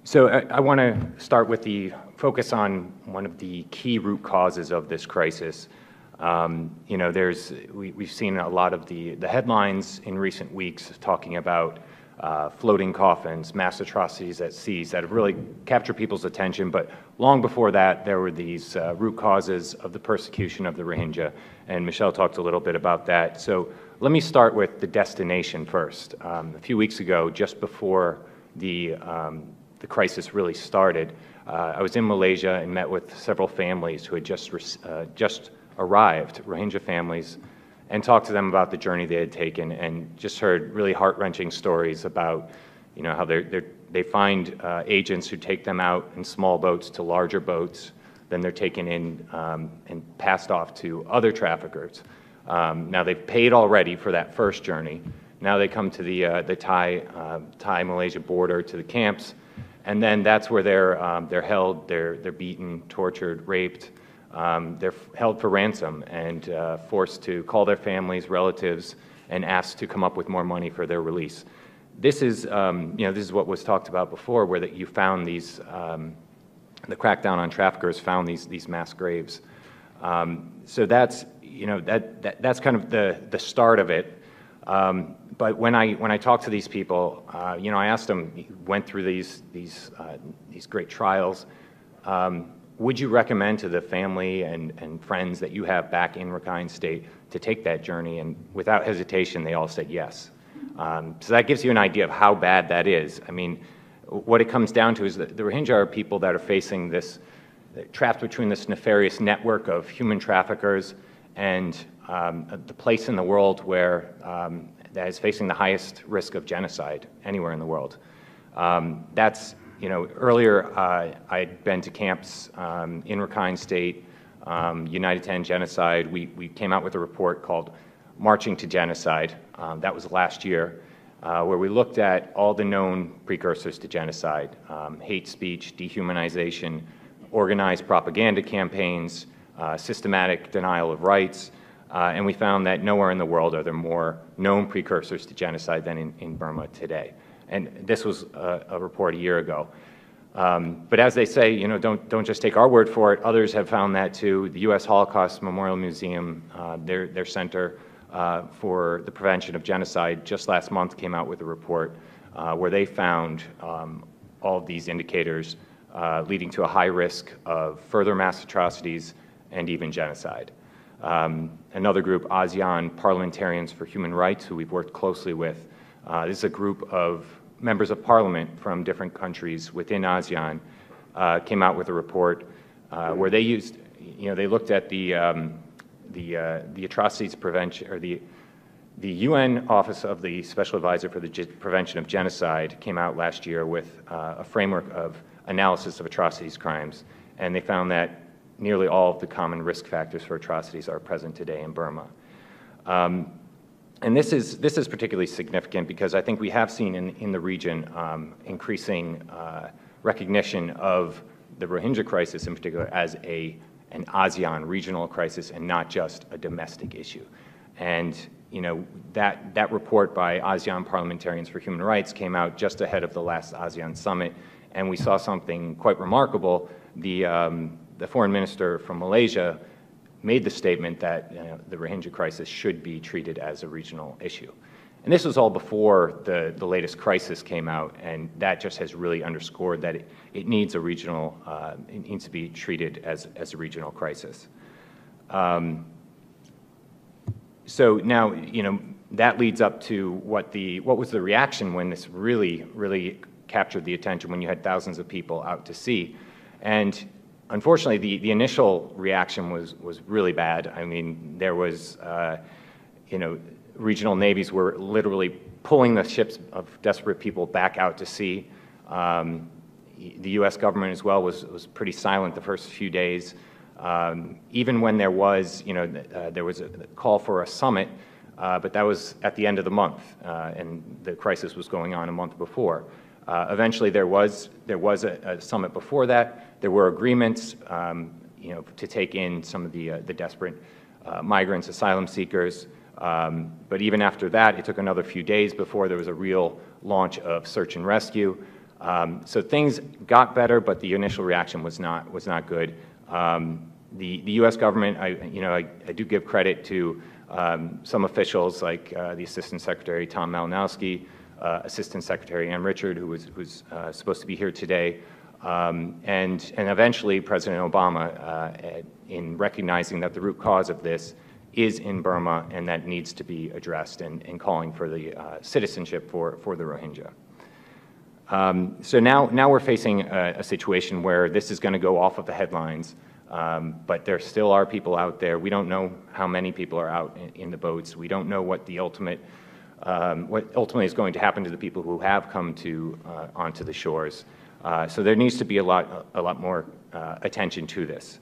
So I want to start with the focus on one of the key root causes of this crisis. You know, we've seen a lot of the headlines in recent weeks talking about floating coffins, mass atrocities at seas that have really captured people's attention. But long before that, there were these root causes of the persecution of the Rohingya, and Michelle talked a little bit about that. So let me start with the destination first. A few weeks ago, just before the crisis really started, I was in Malaysia and met with several families who had just arrived, Rohingya families, and talked to them about the journey they had taken, and just heard really heart-wrenching stories about, you know, how they find agents who take them out in small boats to larger boats, then they're taken in and passed off to other traffickers. Now they've paid already for that first journey. Now they come to the Thai-Malaysia border, to the camps, and then that's where they're held, they're beaten, tortured, raped. They're held for ransom and forced to call their families, relatives, and asked to come up with more money for their release. This is, you know, this is what was talked about before, where that you found these, the crackdown on traffickers found these mass graves. So that's, you know, that's kind of the start of it. But when I talked to these people, you know, I asked them, went through these great trials. Would you recommend to the family and friends that you have back in Rakhine State to take that journey? And without hesitation, they all said yes. So that gives you an idea of how bad that is. I mean, what it comes down to is that the Rohingya are people that are facing this, trapped between this nefarious network of human traffickers and the place in the world where that is facing the highest risk of genocide anywhere in the world. That's, you know, earlier I'd been to camps in Rakhine State, United to End Genocide. We came out with a report called Marching to Genocide. That was last year, where we looked at all the known precursors to genocide: hate speech, dehumanization, organized propaganda campaigns, systematic denial of rights, and we found that nowhere in the world are there more known precursors to genocide than in Burma today. And this was a report a year ago. But as they say, you know, don't just take our word for it. Others have found that too. The U.S. Holocaust Memorial Museum, their Center for the Prevention of Genocide, just last month came out with a report where they found all of these indicators leading to a high risk of further mass atrocities and even genocide. Another group, ASEAN Parliamentarians for Human Rights, who we've worked closely with, this is a group of members of parliament from different countries within ASEAN, came out with a report where they used, you know, they looked at the atrocities prevention, or the UN Office of the Special Advisor for the Prevention of Genocide came out last year with a framework of analysis of atrocities crimes, and they found that nearly all of the common risk factors for atrocities are present today in Burma. And this is particularly significant because I think we have seen in the region increasing recognition of the Rohingya crisis in particular as an ASEAN regional crisis and not just a domestic issue. And you know, that report by ASEAN Parliamentarians for Human Rights came out just ahead of the last ASEAN summit, and we saw something quite remarkable. The foreign minister from Malaysia made the statement that the Rohingya crisis should be treated as a regional issue. And this was all before the latest crisis came out, and that just has really underscored that it needs a regional, it needs to be treated as a regional crisis. So now, you know, that leads up to what was the reaction when this really captured the attention, when you had thousands of people out to sea. And unfortunately, the initial reaction was really bad. I mean, there was, you know, regional navies were literally pulling the ships of desperate people back out to sea. The U.S. government as well was pretty silent the first few days. Even when there was, you know, there was a call for a summit, but that was at the end of the month, and the crisis was going on a month before. Eventually, there was a summit before that. There were agreements, to take in some of the desperate migrants, asylum seekers. But even after that, it took another few days before there was a real launch of search and rescue. So things got better, but the initial reaction was not good. The U.S. government, I do give credit to some officials like the Assistant Secretary Tom Malinowski, Assistant Secretary Ann Richard, who's supposed to be here today, and eventually President Obama, in recognizing that the root cause of this is in Burma and that needs to be addressed, and calling for the citizenship for the Rohingya. So now we're facing a situation where this is going to go off of the headlines, but there still are people out there. We don't know how many people are out in the boats. We don't know what what ultimately is going to happen to the people who have come onto the shores. So there needs to be a lot more attention to this.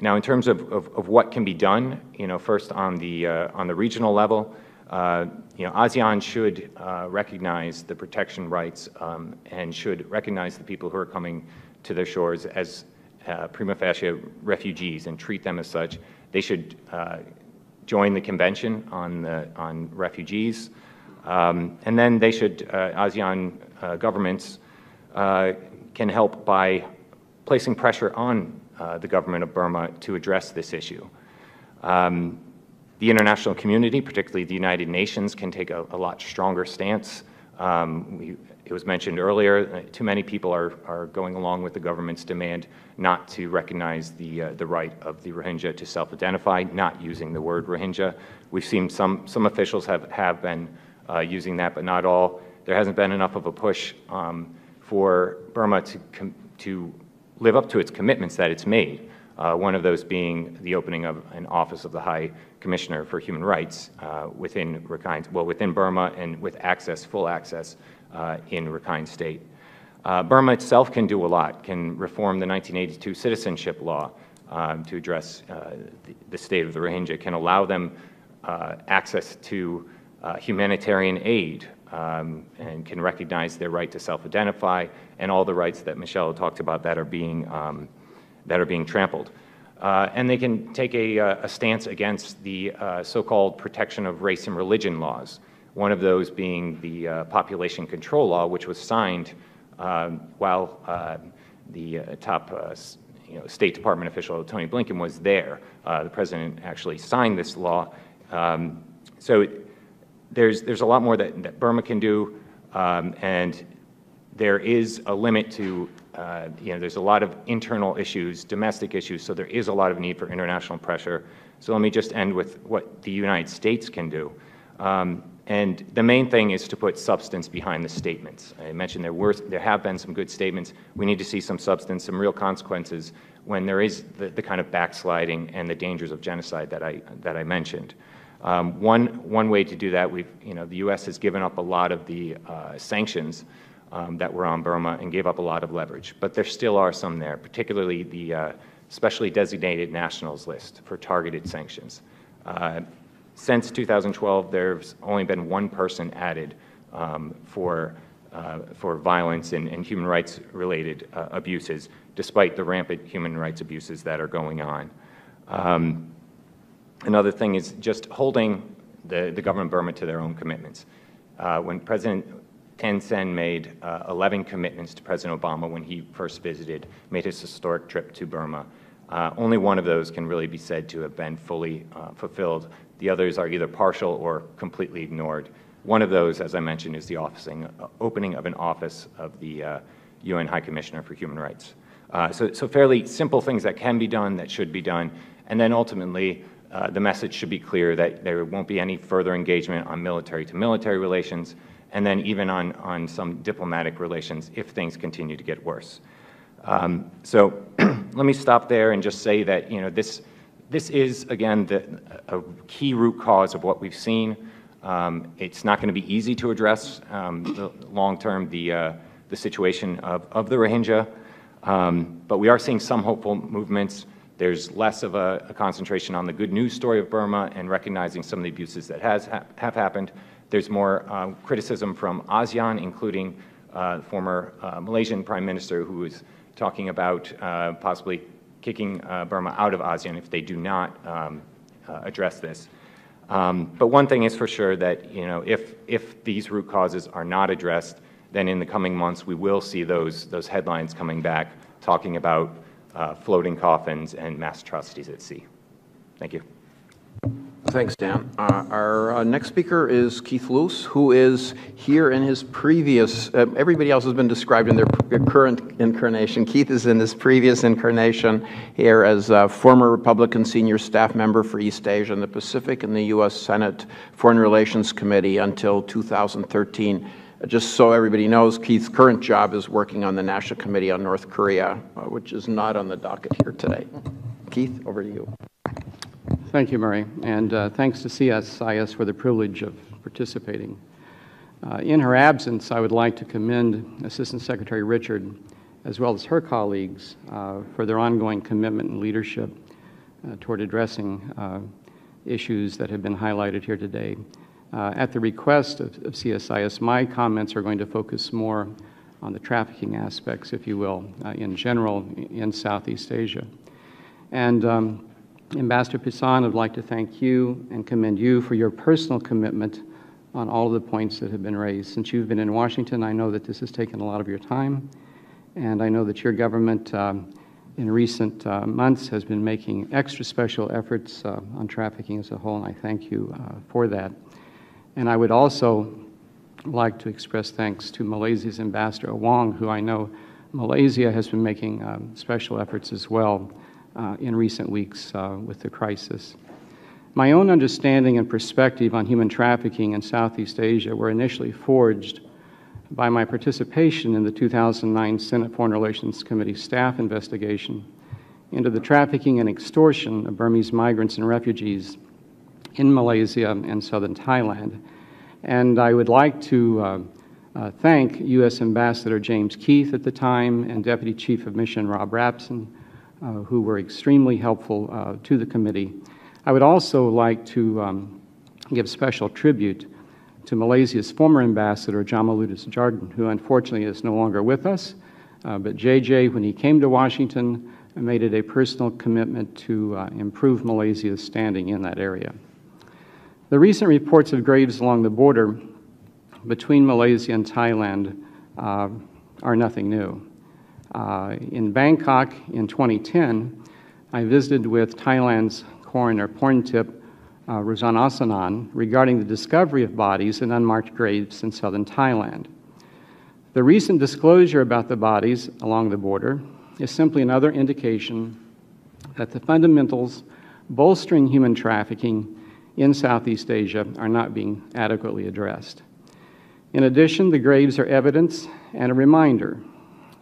Now, in terms of what can be done, first on the regional level, ASEAN should recognize the protection rights and should recognize the people who are coming to their shores as prima facie refugees and treat them as such. They should join the Convention on Refugees, and then they should, ASEAN governments can help by placing pressure on the government of Burma to address this issue. The international community, particularly the United Nations, can take a lot stronger stance. It was mentioned earlier, too many people are going along with the government's demand not to recognize the right of the Rohingya to self-identify, not using the word Rohingya. We've seen some officials have been using that, but not all. There hasn't been enough of a push for Burma to live up to its commitments that it's made, one of those being the opening of an office of the High Commissioner for Human Rights within Burma, and with full access in Rakhine State. Burma itself can do a lot, can reform the 1982 citizenship law to address the state of the Rohingya, can allow them access to humanitarian aid, and can recognize their right to self-identify and all the rights that Michelle talked about that are being trampled. And they can take a stance against the so-called protection of race and religion laws, one of those being the population control law, which was signed while the top State Department official, Tony Blinken, was there. The president actually signed this law. So there's a lot more that Burma can do, and there is a limit to, there's a lot of internal issues, domestic issues, so there is a lot of need for international pressure. So let me just end with what the United States can do. And the main thing is to put substance behind the statements. I mentioned there have been some good statements. We need to see some substance, some real consequences when there is the kind of backsliding and the dangers of genocide that I mentioned. One way to do that, the U.S. has given up a lot of the sanctions that were on Burma and gave up a lot of leverage, but there still are some there, particularly the specially designated nationals list for targeted sanctions. Since 2012, there's only been one person added for violence and human rights-related abuses, despite the rampant human rights abuses that are going on. Another thing is just holding the government of Burma to their own commitments. When President Thein Sein made 11 commitments to President Obama when he first made his historic trip to Burma, only one of those can really be said to have been fully fulfilled. The others are either partial or completely ignored. One of those, as I mentioned, is the opening of an office of the UN High Commissioner for Human Rights. So fairly simple things that can be done, that should be done, and then ultimately the message should be clear that there won't be any further engagement on military-to-military relations, and then even on some diplomatic relations if things continue to get worse. So let me stop there and just say that this is, again, a key root cause of what we've seen. It's not going to be easy to address long-term the situation of the Rohingya, but we are seeing some hopeful movements. There's less of a concentration on the good news story of Burma and recognizing some of the abuses that have happened, There's more criticism from ASEAN, including former Malaysian Prime Minister, who is talking about possibly kicking Burma out of ASEAN if they do not address this. But one thing is for sure, that if these root causes are not addressed, then in the coming months we will see those headlines coming back talking about floating coffins and mass atrocities at sea. Thank you. Thanks, Dan. Our next speaker is Keith Luce, who is here in his previous, everybody else has been described in their current incarnation. Keith is in his previous incarnation here as a former Republican senior staff member for East Asia and the Pacific in the U.S. Senate Foreign Relations Committee until 2013. Just so everybody knows, Keith's current job is working on the National Committee on North Korea, which is not on the docket here today. Keith, over to you. Thank you, Murray, and thanks to CSIS for the privilege of participating. In her absence, I would like to commend Assistant Secretary Richard, as well as her colleagues, for their ongoing commitment and leadership toward addressing issues that have been highlighted here today. At the request of CSIS, my comments are going to focus more on the trafficking aspects, if you will, in general in Southeast Asia. And Ambassador Pisan, I'd like to thank you and commend you for your personal commitment on all of the points that have been raised. Since you've been in Washington, I know that this has taken a lot of your time, and I know that your government in recent months has been making extra special efforts on trafficking as a whole, and I thank you for that. And I would also like to express thanks to Malaysia's Ambassador Wong, who I know Malaysia has been making special efforts as well in recent weeks with the crisis. My own understanding and perspective on human trafficking in Southeast Asia were initially forged by my participation in the 2009 Senate Foreign Relations Committee staff investigation into the trafficking and extortion of Burmese migrants and refugees in Malaysia and southern Thailand. And I would like to thank U.S. Ambassador James Keith at the time and Deputy Chief of Mission Rob Rapson, who were extremely helpful to the committee. I would also like to give special tribute to Malaysia's former ambassador, Jamaluddin Jardin, who unfortunately is no longer with us. But JJ, when he came to Washington, made it a personal commitment to improve Malaysia's standing in that area. The recent reports of graves along the border between Malaysia and Thailand are nothing new. In Bangkok in 2010, I visited with Thailand's coroner Porntip Rajanasanan regarding the discovery of bodies in unmarked graves in southern Thailand. The recent disclosure about the bodies along the border is simply another indication that the fundamentals bolstering human trafficking in Southeast Asia are not being adequately addressed. In addition, the graves are evidence and a reminder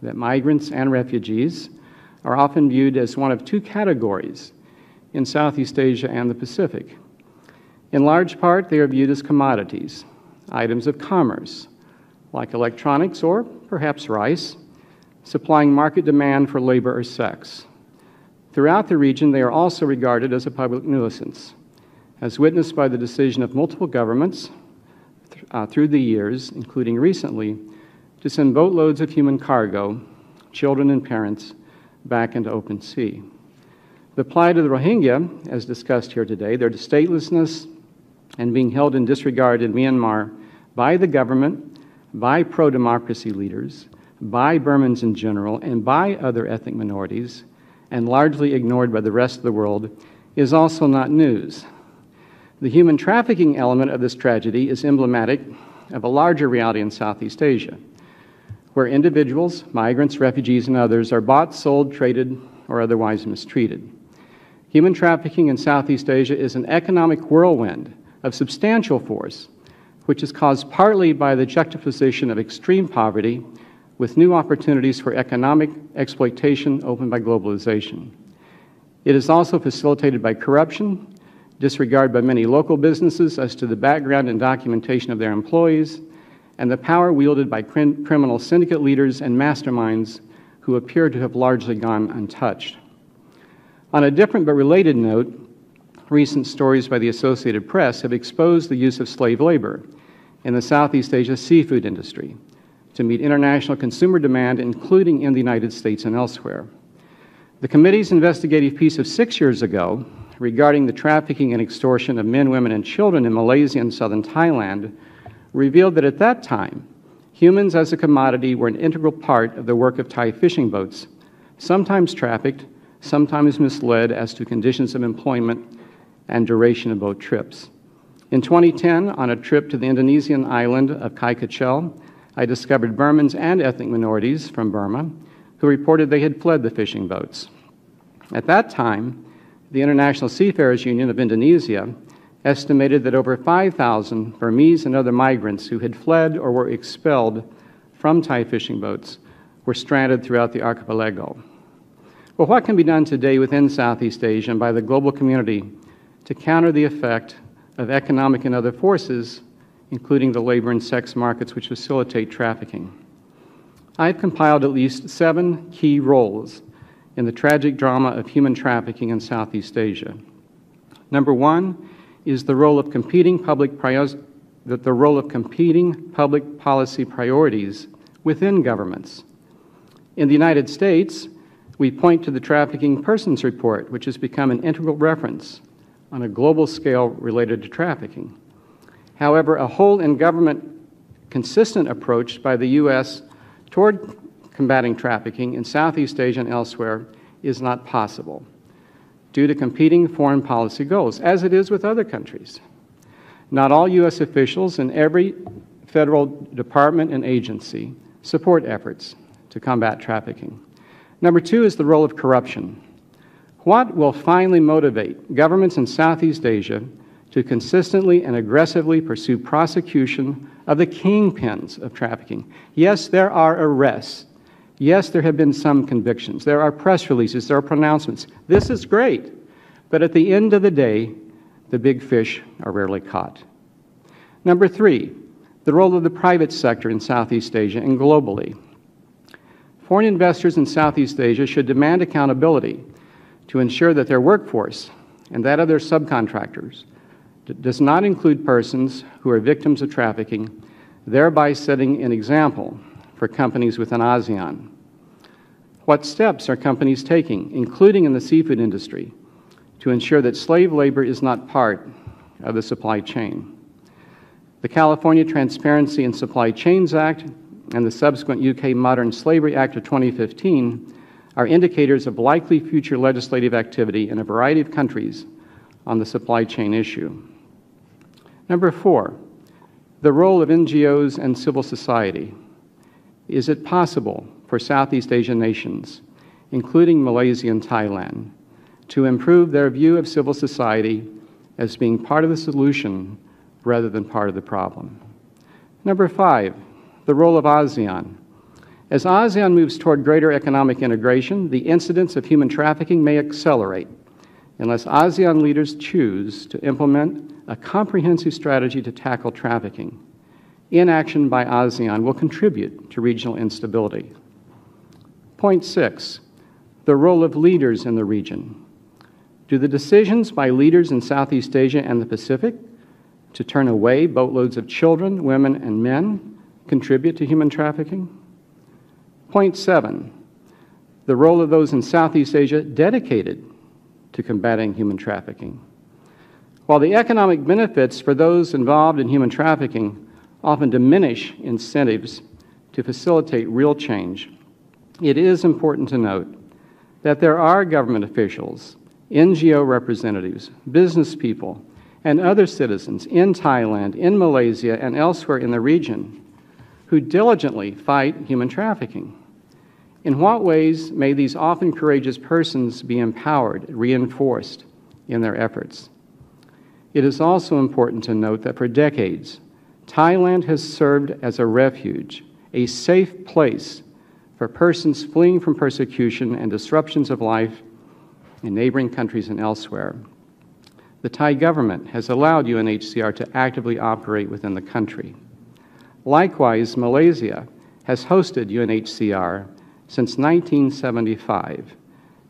that migrants and refugees are often viewed as one of two categories in Southeast Asia and the Pacific. In large part, they are viewed as commodities, items of commerce, like electronics or perhaps rice, supplying market demand for labor or sex. Throughout the region, they are also regarded as a public nuisance, as witnessed by the decision of multiple governments through the years, including recently, to send boatloads of human cargo, children and parents, back into open sea. The plight of the Rohingya, as discussed here today, their statelessness and being held in disregard in Myanmar by the government, by pro-democracy leaders, by Burmans in general, and by other ethnic minorities, and largely ignored by the rest of the world, is also not news. The human trafficking element of this tragedy is emblematic of a larger reality in Southeast Asia, where individuals, migrants, refugees, and others are bought, sold, traded, or otherwise mistreated. Human trafficking in Southeast Asia is an economic whirlwind of substantial force, which is caused partly by the juxtaposition of extreme poverty with new opportunities for economic exploitation opened by globalization. It is also facilitated by corruption, disregard by many local businesses as to the background and documentation of their employees, and the power wielded by criminal syndicate leaders and masterminds who appear to have largely gone untouched. On a different but related note, recent stories by the Associated Press have exposed the use of slave labor in the Southeast Asia seafood industry to meet international consumer demand, including in the United States and elsewhere. The committee's investigative piece of 6 years ago regarding the trafficking and extortion of men, women, and children in Malaysia and southern Thailand revealed that at that time, humans as a commodity were an integral part of the work of Thai fishing boats, sometimes trafficked, sometimes misled as to conditions of employment and duration of boat trips. In 2010, on a trip to the Indonesian island of Kai Kecil, I discovered Burmans and ethnic minorities from Burma who reported they had fled the fishing boats. At that time, the International Seafarers Union of Indonesia estimated that over 5,000 Burmese and other migrants who had fled or were expelled from Thai fishing boats were stranded throughout the archipelago. Well, what can be done today within Southeast Asia and by the global community to counter the effect of economic and other forces, including the labor and sex markets which facilitate trafficking? I've compiled at least 7 key roles in the tragic drama of human trafficking in Southeast Asia. Number 1 is the role of competing public policy priorities within governments. In the United States, we point to the Trafficking Persons Report, which has become an integral reference on a global scale related to trafficking. However, a whole-in-government consistent approach by the U.S. toward combating trafficking in Southeast Asia and elsewhere is not possible due to competing foreign policy goals, as it is with other countries. Not all U.S. officials in every federal department and agency support efforts to combat trafficking. Number 2 is the role of corruption. What will finally motivate governments in Southeast Asia to consistently and aggressively pursue prosecution of the kingpins of trafficking? Yes, there are arrests. Yes, there have been some convictions. There are press releases. There are pronouncements. This is great. But at the end of the day, the big fish are rarely caught. Number 3, the role of the private sector in Southeast Asia and globally. Foreign investors in Southeast Asia should demand accountability to ensure that their workforce and that of their subcontractors does not include persons who are victims of trafficking, thereby setting an example for companies within ASEAN. What steps are companies taking, including in the seafood industry, to ensure that slave labor is not part of the supply chain? The California Transparency in Supply Chains Act and the subsequent UK Modern Slavery Act of 2015 are indicators of likely future legislative activity in a variety of countries on the supply chain issue. Number 4, the role of NGOs and civil society. Is it possible for Southeast Asian nations, including Malaysia and Thailand, to improve their view of civil society as being part of the solution rather than part of the problem? Number 5, the role of ASEAN. As ASEAN moves toward greater economic integration, the incidence of human trafficking may accelerate unless ASEAN leaders choose to implement a comprehensive strategy to tackle trafficking. Inaction by ASEAN will contribute to regional instability. Point 6, the role of leaders in the region. Do the decisions by leaders in Southeast Asia and the Pacific to turn away boatloads of children, women, and men contribute to human trafficking? Point 7, the role of those in Southeast Asia dedicated to combating human trafficking. While the economic benefits for those involved in human trafficking often diminish incentives to facilitate real change, it is important to note that there are government officials, NGO representatives, business people, and other citizens in Thailand, in Malaysia, and elsewhere in the region who diligently fight human trafficking. In what ways may these often courageous persons be empowered, reinforced in their efforts? It is also important to note that for decades, Thailand has served as a refuge, a safe place for persons fleeing from persecution and disruptions of life in neighboring countries and elsewhere. The Thai government has allowed UNHCR to actively operate within the country. Likewise, Malaysia has hosted UNHCR since 1975,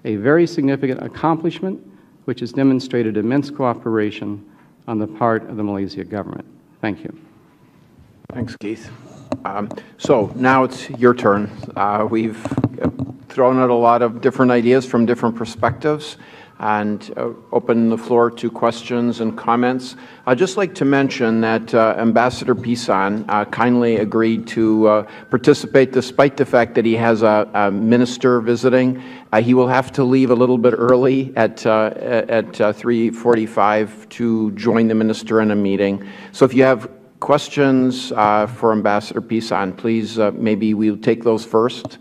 a very significant accomplishment which has demonstrated immense cooperation on the part of the Malaysia government. Thank you. Thanks, Keith. So now it's your turn. We've thrown out a lot of different ideas from different perspectives and open the floor to questions and comments. I'd just like to mention that Ambassador Pisan kindly agreed to participate despite the fact that he has a minister visiting. He will have to leave a little bit early at 3:45 to join the minister in a meeting. So if you have questions for Ambassador Pisan, please, maybe we'll take those first.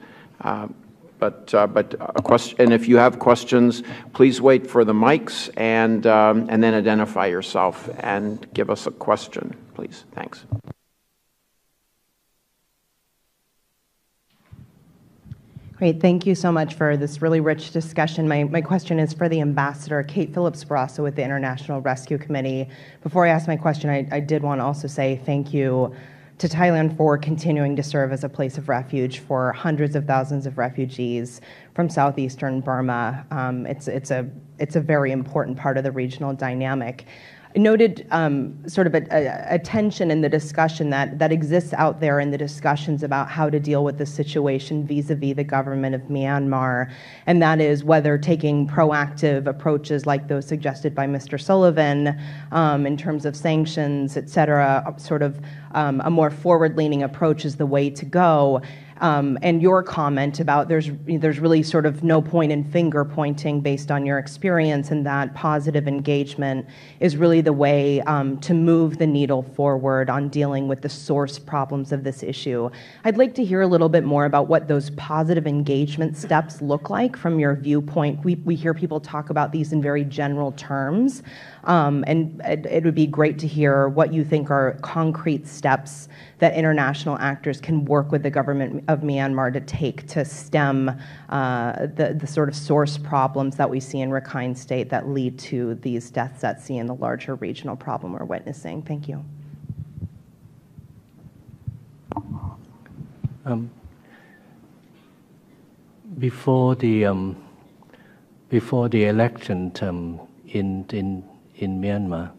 But a question, and if you have questions, please wait for the mics and then identify yourself and give us a question, please. Thanks. Great. Thank you so much for this really rich discussion. My question is for the Ambassador, Kate Phillips-Barrasso with the International Rescue Committee. Before I ask my question, I did want to also say thank you to Thailand for continuing to serve as a place of refuge for hundreds of thousands of refugees from southeastern Burma. It's a very important part of the regional dynamic. I noted sort of a tension in the discussion that exists out there in the discussions about how to deal with the situation vis-a-vis the government of Myanmar, and that is whether taking proactive approaches like those suggested by Mr. Sullivan in terms of sanctions, et cetera, sort of a more forward-leaning approach is the way to go. And your comment about there's really sort of no point in finger pointing based on your experience, and that positive engagement is really the way to move the needle forward on dealing with the source problems of this issue. I'd like to hear a little bit more about what those positive engagement steps look like from your viewpoint. We hear people talk about these in very general terms, and it would be great to hear what you think are concrete steps that international actors can work with the government of Myanmar to take to stem the sort of source problems that we see in Rakhine State that lead to these deaths at sea and the larger regional problem we're witnessing. Thank you. Before the election in Myanmar,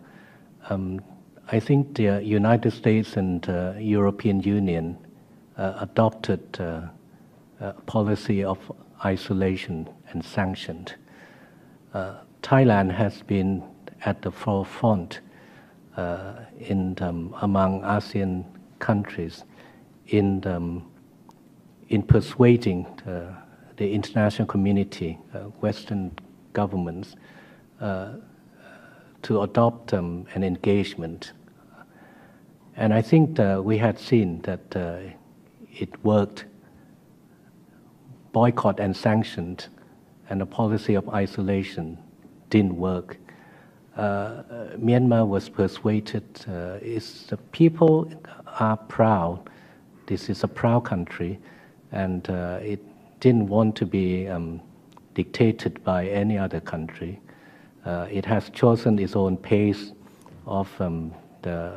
I think the United States and European Union adopted a policy of isolation and sanction. Thailand has been at the forefront among ASEAN countries in persuading the international community, Western governments, to adopt an engagement. And I think we had seen that it worked. Boycott and sanctioned and a policy of isolation didn't work. Myanmar was persuaded, the people are proud. This is a proud country, and it didn't want to be dictated by any other country. It has chosen its own pace of the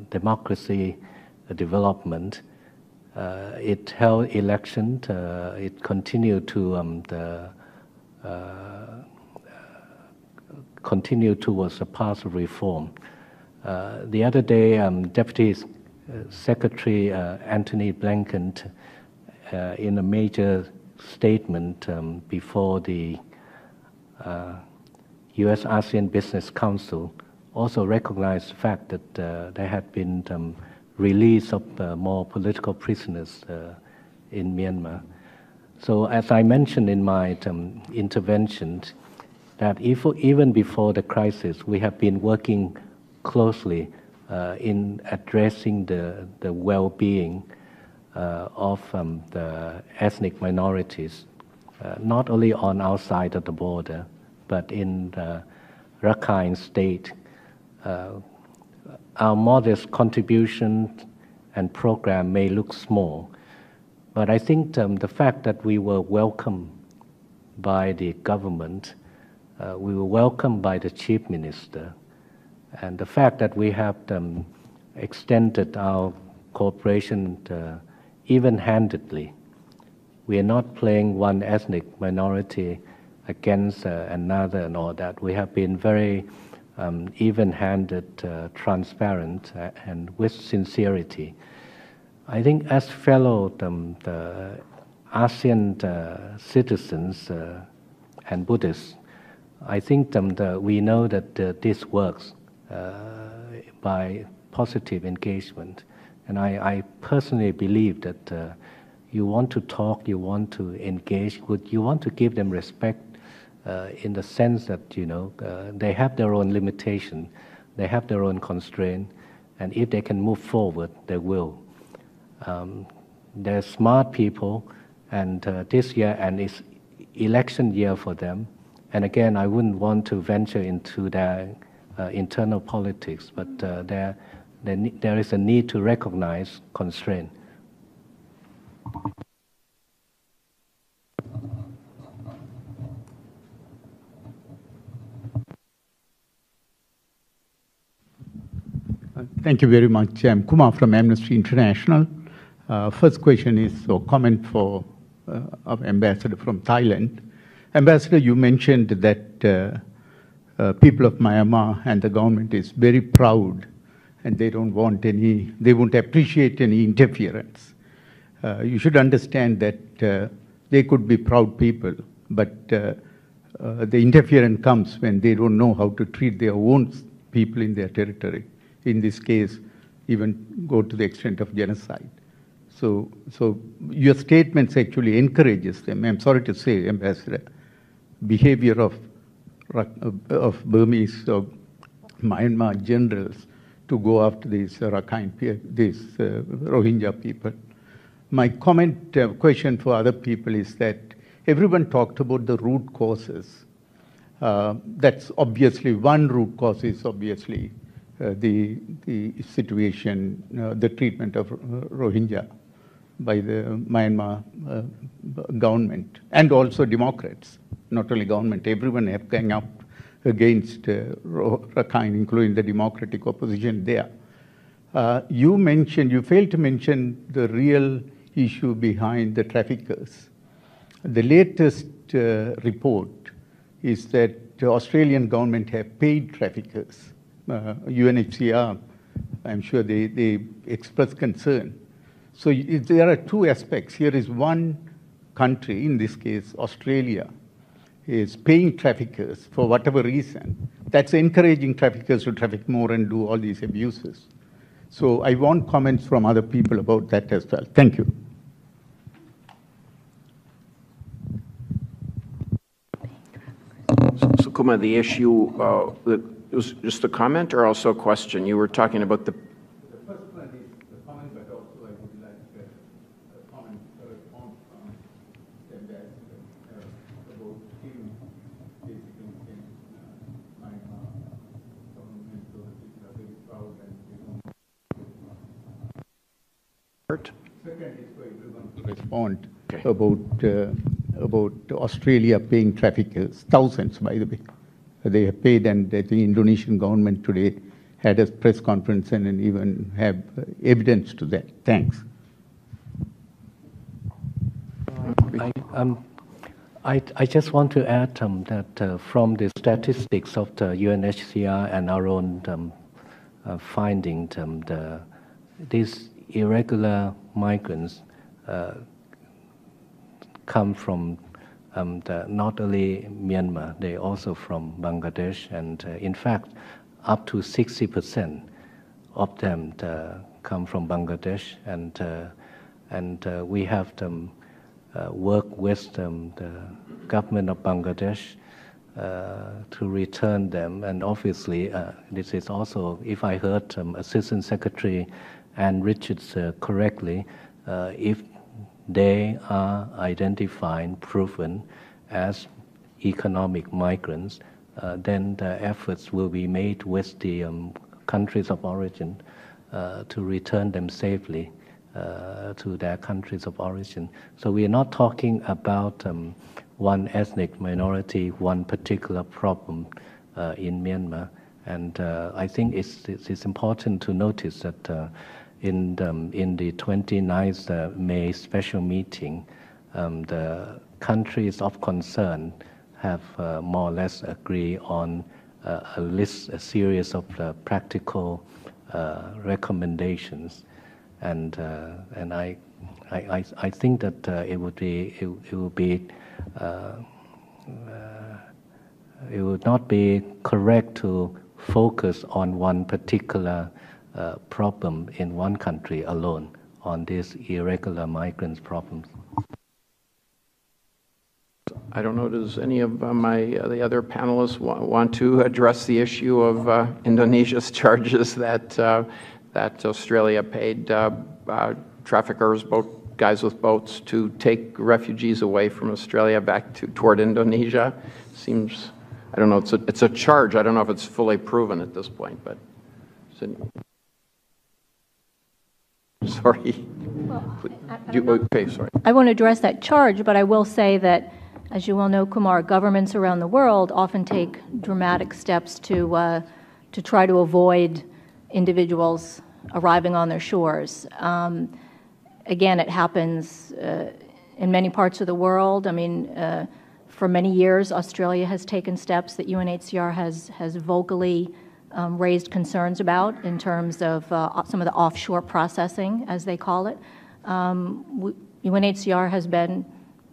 democracy development. It held election. It continued to continue towards a path of reform. The other day, Deputy Secretary Anthony Blinken, in a major statement before the U.S.-ASEAN Business Council, also recognized the fact that there had been release of more political prisoners in Myanmar. So as I mentioned in my intervention, that even before the crisis, we have been working closely in addressing the well-being of the ethnic minorities, not only on our side of the border, but in Rakhine State. Our modest contribution and program may look small, but I think the fact that we were welcomed by the government, we were welcomed by the Chief Minister, and the fact that we have extended our cooperation even-handedly. We are not playing one ethnic minority against another and all that. We have been very even-handed, transparent, and with sincerity. I think as fellow the ASEAN citizens and Buddhists, I think we know that this works by positive engagement. And I personally believe that you want to talk, you want to engage, you want to give them respect in the sense that, they have their own limitation, they have their own constraint, and if they can move forward, they will. They're smart people, and this year, and it's election year for them. And again, I wouldn't want to venture into their internal politics, but there is a need to recognize constraint. Thank you very much. I'm Kumar from Amnesty International. First question is a comment for our ambassador from Thailand. Ambassador, you mentioned that people of Myanmar and the government is very proud, and they won't appreciate any interference. You should understand that they could be proud people, but the interference comes when they don't know how to treat their own people in their territory. In this case, even go to the extent of genocide. So your statements actually encourages them. I'm sorry to say, Ambassador, behavior of Burmese or Myanmar generals to go after these Rohingya people. My question for other people is that everyone talked about the root causes. That's obviously one root cause is obviously the situation, the treatment of Rohingya by the Myanmar government and also Democrats. Not only government, everyone have come up against Rakhine, including the democratic opposition there. You failed to mention the real issue behind the traffickers. The latest report is that the Australian government have paid traffickers. UNHCR, I'm sure they express concern. So there are two aspects. Here is one country, in this case Australia, is paying traffickers for whatever reason. That's encouraging traffickers to traffic more and do all these abuses. So I want comments from other people about that as well. Thank you. So Kumar, the issue, it was just a comment or also a question? You were talking about the... The first one is the comment, but also I would like a comment, a response from the ambassador about him basically saying Myanmar government authorities are very proud and they don't... Second is for everyone to respond about Australia paying traffickers, thousands by the way. They have paid, and I think the Indonesian government today had a press conference and even have evidence to that. Thanks. I just want to add that from the statistics of the UNHCR and our own finding, these irregular migrants come from not only Myanmar, they also from Bangladesh, and in fact, up to 60% of them come from Bangladesh, and we have worked with the government of Bangladesh to return them, and obviously this is also, if I heard Assistant Secretary Ann Richards correctly, if they are identified, proven as economic migrants, then the efforts will be made with the countries of origin to return them safely to their countries of origin. So we are not talking about one ethnic minority, one particular problem in Myanmar. And I think it's important to notice that in the 29th May special meeting, the countries of concern have more or less agreed on a series of practical recommendations. and I think that it would not be correct to focus on one particular problem in one country alone, on these irregular migrants problems. I don't know, does any of the other panelists want to address the issue of Indonesia's charges that Australia paid traffickers, guys with boats, to take refugees away from Australia back toward Indonesia? Seems, I don't know, it's a charge. I don't know if it's fully proven at this point, but sorry. Well, okay, sorry. I won't address that charge, but I will say that, as you well know, Kumar, governments around the world often take dramatic steps to try to avoid individuals arriving on their shores. Again, it happens in many parts of the world. I mean, for many years, Australia has taken steps that UNHCR has vocally raised concerns about in terms of some of the offshore processing, as they call it. UNHCR has been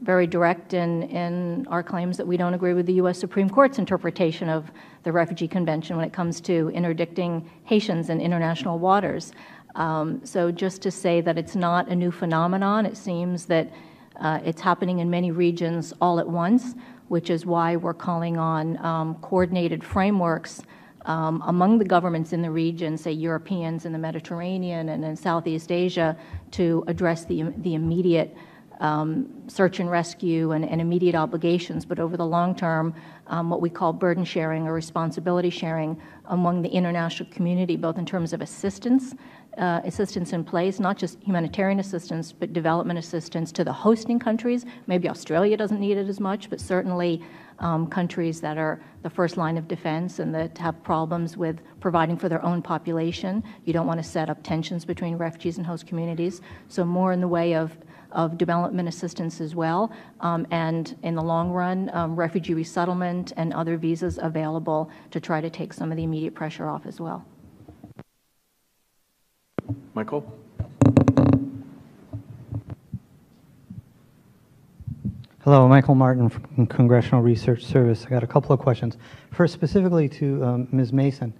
very direct in our claims that we don't agree with the U.S. Supreme Court's interpretation of the Refugee Convention when it comes to interdicting Haitians in international waters. So just to say that it's not a new phenomenon, it seems that it's happening in many regions all at once, which is why we're calling on coordinated frameworks among the governments in the region, say Europeans in the Mediterranean and in Southeast Asia, to address the immediate search and rescue and immediate obligations, but over the long term, what we call burden sharing or responsibility sharing among the international community, both in terms of assistance in place, not just humanitarian assistance, but development assistance to the hosting countries. Maybe Australia doesn't need it as much, but certainly countries that are the first line of defense and that have problems with providing for their own population. You don't want to set up tensions between refugees and host communities. So more in the way of development assistance as well, and in the long run, refugee resettlement and other visas available to try to take some of the immediate pressure off as well. Michael? Hello, Michael Martin from Congressional Research Service. I got a couple of questions. First, specifically to Ms. Mason,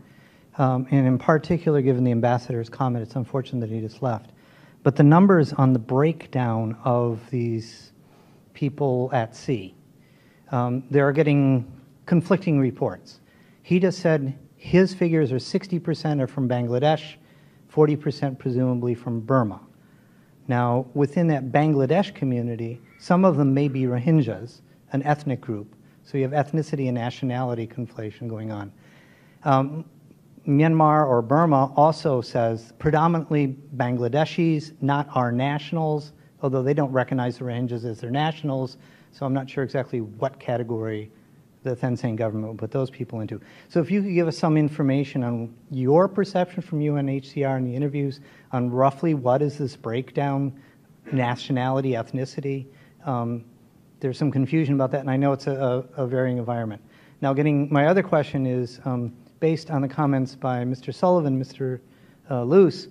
and in particular, given the ambassador's comment, it's unfortunate that he just left. But the numbers on the breakdown of these people at sea, they are getting conflicting reports. He just said his figures are 60% are from Bangladesh, 40% presumably from Burma. Now, within that Bangladesh community, some of them may be Rohingyas, an ethnic group. So you have ethnicity and nationality conflation going on. Myanmar or Burma also says predominantly Bangladeshis, not our nationals, although they don't recognize the Rohingyas as their nationals, so I'm not sure exactly what category the Thein Sein government would put those people into. So if you could give us some information on your perception from UNHCR in the interviews on roughly what is this breakdown, nationality, ethnicity. There's some confusion about that, and I know it's a varying environment. Now, my other question is, based on the comments by Mr. Sullivan, Mr. Luce,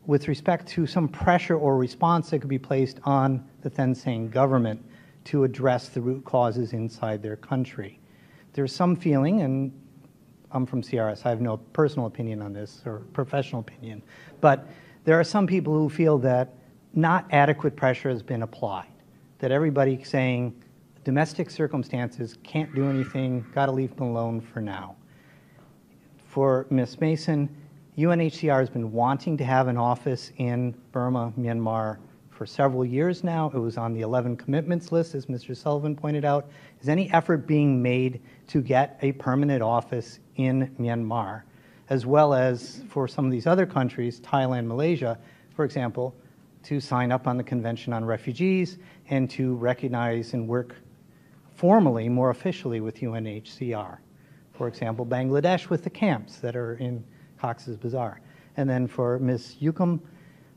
with respect to some pressure or response that could be placed on the Thein Sein government to address the root causes inside their country. There's some feeling, and I'm from CRS, I have no personal opinion on this or professional opinion, but there are some people who feel that not adequate pressure has been applied, that everybody's saying domestic circumstances can't do anything, got to leave them alone for now. For Ms. Mason, UNHCR has been wanting to have an office in Burma, Myanmar for several years now. It was on the 11 commitments list, as Mr. Sullivan pointed out. Is any effort being made to get a permanent office in Myanmar, as well as for some of these other countries, Thailand, Malaysia, for example, to sign up on the Convention on Refugees and to recognize and work formally, more officially with UNHCR? For example, Bangladesh with the camps that are in Cox's Bazar. And then for Ms. Yukum,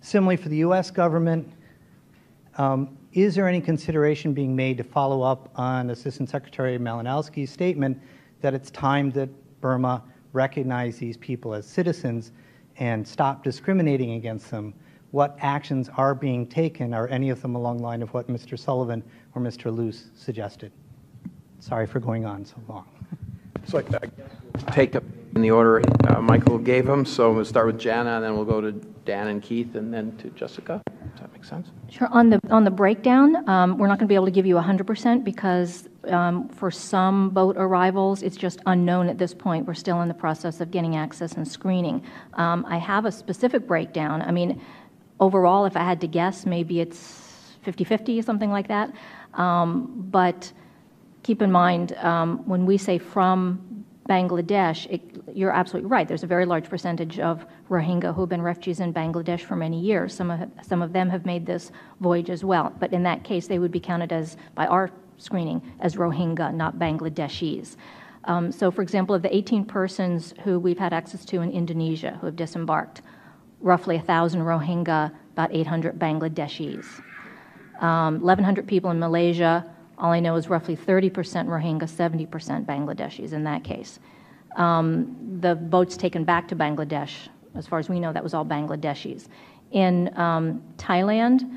similarly for the U.S. government, is there any consideration being made to follow up on Assistant Secretary Malinowski's statement that it's time that Burma recognize these people as citizens and stop discriminating against them what actions are being taken? Are any of them along the line of what Mr. Sullivan or Mr. Luce suggested? Sorry for going on so long. So I guess we'll take up in the order Michael gave them. So we'll start with Jana, and then we'll go to Dan and Keith, and then to Jessica. Does that make sense? Sure. On the breakdown, we're not going to be able to give you 100% because for some boat arrivals, it's just unknown at this point. We're still in the process of getting access and screening. I have a specific breakdown. I mean, overall, if I had to guess, maybe it's 50-50 or something like that. But keep in mind, when we say from Bangladesh, you're absolutely right. There's a very large percentage of Rohingya who have been refugees in Bangladesh for many years. Some of them have made this voyage as well. But in that case, they would be counted as, by our screening, as Rohingya, not Bangladeshis. So, for example, of the 18 persons who we've had access to in Indonesia who have disembarked, roughly 1,000 Rohingya, about 800 Bangladeshis. 1,100 people in Malaysia. All I know is roughly 30% Rohingya, 70% Bangladeshis in that case. The boats taken back to Bangladesh, as far as we know, that was all Bangladeshis. In Thailand,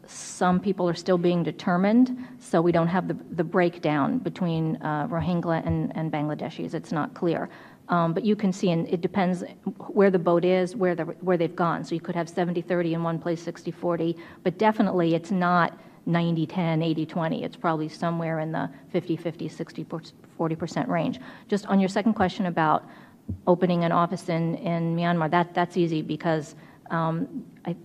some people are still being determined, so we don't have the breakdown between Rohingya and Bangladeshis. It's not clear. But you can see, and it depends where the boat is, where they've gone. So you could have 70-30 in one place, 60-40, but definitely it's not 90-10, 80-20. It's probably somewhere in the 50-50, 60-40% range. Just on your second question about opening an office in Myanmar, that's easy because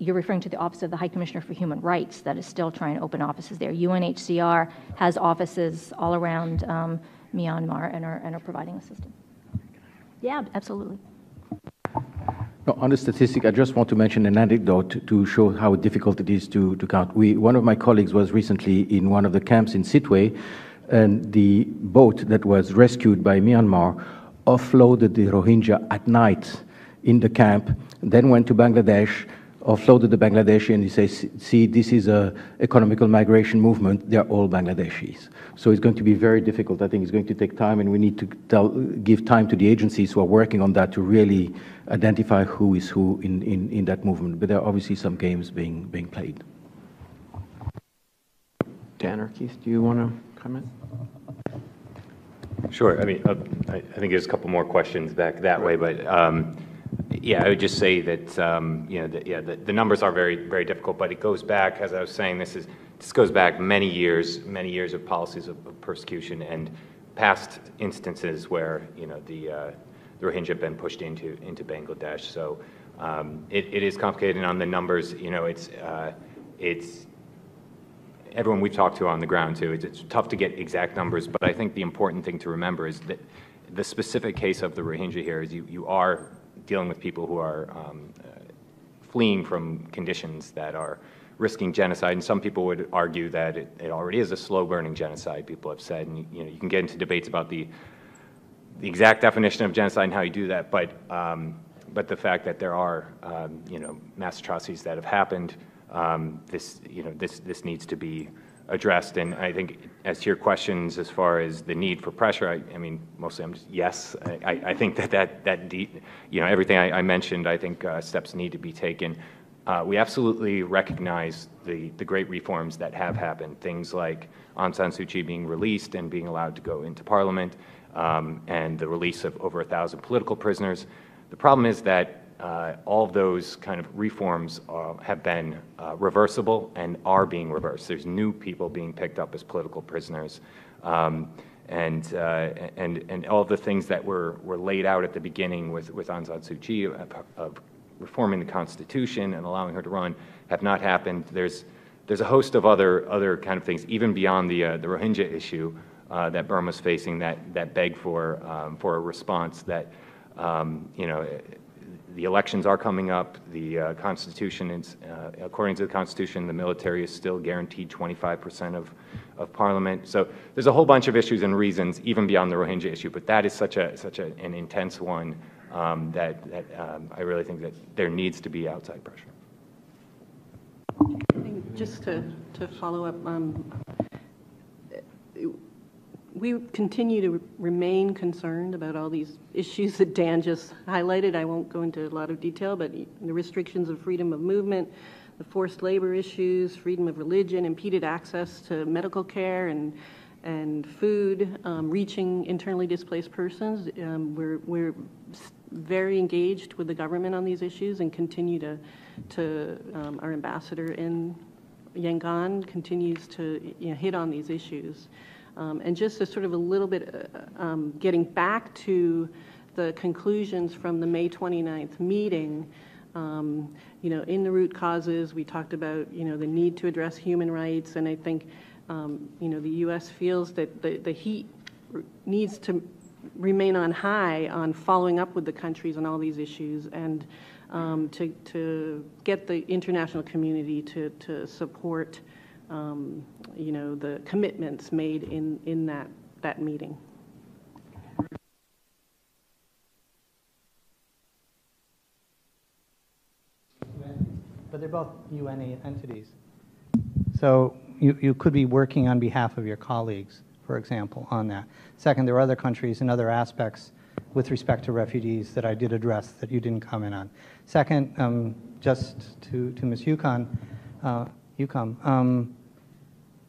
you're referring to the Office of the High Commissioner for Human Rights that is still trying to open offices there. UNHCR has offices all around Myanmar and are providing assistance. Yeah, absolutely. No, on the statistic, I just want to mention an anecdote to show how difficult it is to count. One of my colleagues was recently in one of the camps in Sittwe, and the boat that was rescued by Myanmar offloaded the Rohingya at night in the camp, then went to Bangladesh, offloaded the Bangladeshi, and he says, see, this is a economical migration movement. They're all Bangladeshis. So it's going to be very difficult. I think it's going to take time, and we need to give time to the agencies who are working on that to really identify who is who in that movement. But there are obviously some games being played. Dan or Keith, do you want to comment? Sure. I mean, I think there's a couple more questions back that way, but yeah, I would just say that the numbers are very, very difficult. But it goes back, as I was saying, this goes back many years of policies of persecution and past instances where the Rohingya have been pushed into Bangladesh. So it is complicated. And on the numbers, it's everyone we've talked to on the ground too. It's tough to get exact numbers, but I think the important thing to remember is that the specific case of the Rohingya here is you are dealing with people who are fleeing from conditions that are risking genocide, and some people would argue that it already is a slow-burning genocide. People have said, and you can get into debates about the exact definition of genocide and how you do that, but the fact that there are mass atrocities that have happened, this needs to be addressed. And I think as to your questions as far as the need for pressure, I mean, mostly I'm just, yes. I think that everything I mentioned, I think steps need to be taken. We absolutely recognize the great reforms that have happened, things like Aung San Suu Kyi being released and being allowed to go into parliament, and the release of over 1,000 political prisoners. The problem is that all of those kind of reforms have been reversible and are being reversed. There's new people being picked up as political prisoners, and all of the things that were laid out at the beginning with Aung San Suu Kyi of reforming the Constitution and allowing her to run have not happened. There's a host of other kind of things, even beyond the Rohingya issue that Burma's facing, that beg for a response. That the elections are coming up. The Constitution is, according to the Constitution, the military is still guaranteed 25% of Parliament. So there's a whole bunch of issues and reasons, even beyond the Rohingya issue. But that is such an intense one that I really think that there needs to be outside pressure. Just to follow up, we continue to remain concerned about all these issues that Dan just highlighted. I won't go into a lot of detail, but the restrictions of freedom of movement, the forced labor issues, freedom of religion, impeded access to medical care and food, reaching internally displaced persons. We're very engaged with the government on these issues and continue to our ambassador in Yangon continues to hit on these issues. And just as sort of a little bit getting back to the conclusions from the May 29th meeting, in the root causes, we talked about, the need to address human rights, and I think, the U.S. feels that the heat needs to remain on high on following up with the countries on all these issues, and to get the international community to support, the commitments made in that meeting. But they're both UN entities. So you could be working on behalf of your colleagues, for example, on that. Second, there are other countries and other aspects with respect to refugees that I did address that you didn't comment on. Second, just to Ms. Yukon,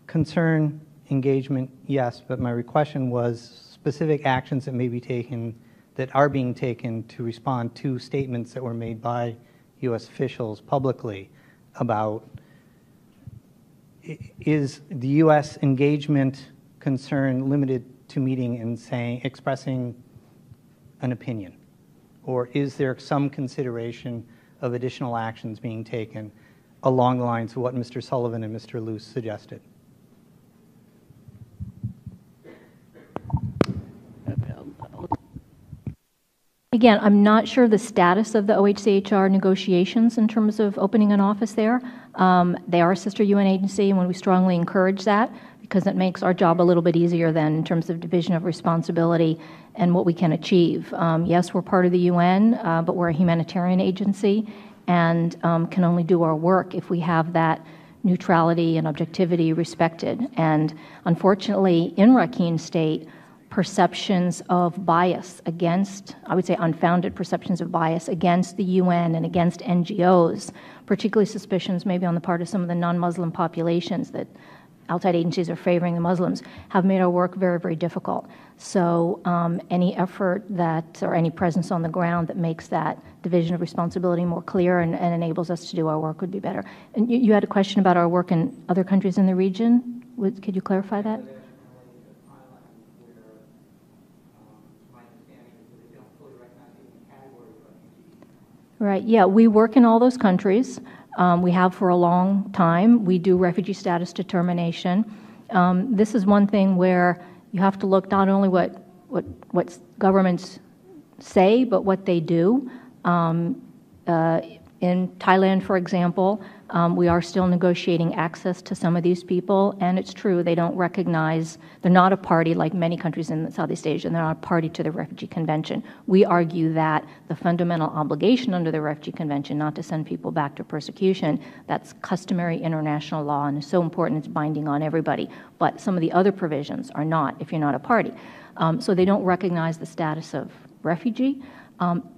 concern, engagement, yes, but my question was specific actions that may be taken, that are being taken to respond to statements that were made by U.S. officials publicly about, is the U.S. engagement concern limited to meeting and expressing an opinion? Or is there some consideration of additional actions being taken along the lines of what Mr. Sullivan and Mr. Luce suggested? Again, I'm not sure the status of the OHCHR negotiations in terms of opening an office there. They are a sister UN agency, and we strongly encourage that because it makes our job a little bit easier then in terms of division of responsibility and what we can achieve. Yes, we're part of the UN, but we're a humanitarian agency and can only do our work if we have that neutrality and objectivity respected. And unfortunately, in Rakhine State, perceptions of bias against, I would say unfounded perceptions of bias against the UN and against NGOs, particularly suspicions maybe on the part of some of the non-Muslim populations that outside agencies are favoring the Muslims, have made our work very, very difficult. So any effort that, or any presence on the ground that makes that division of responsibility more clear and enables us to do our work would be better. And you had a question about our work in other countries in the region. Could you clarify that? Right, yeah, we work in all those countries. We have for a long time. We do refugee status determination. This is one thing where you have to look not only what governments say, but what they do. In Thailand, for example, we are still negotiating access to some of these people, and it's true, they don't recognize, they're not a party like many countries in Southeast Asia, and they're not a party to the Refugee Convention. We argue that the fundamental obligation under the Refugee Convention not to send people back to persecution, that's customary international law and is so important it's binding on everybody. But some of the other provisions are not if you're not a party. So they don't recognize the status of refugee.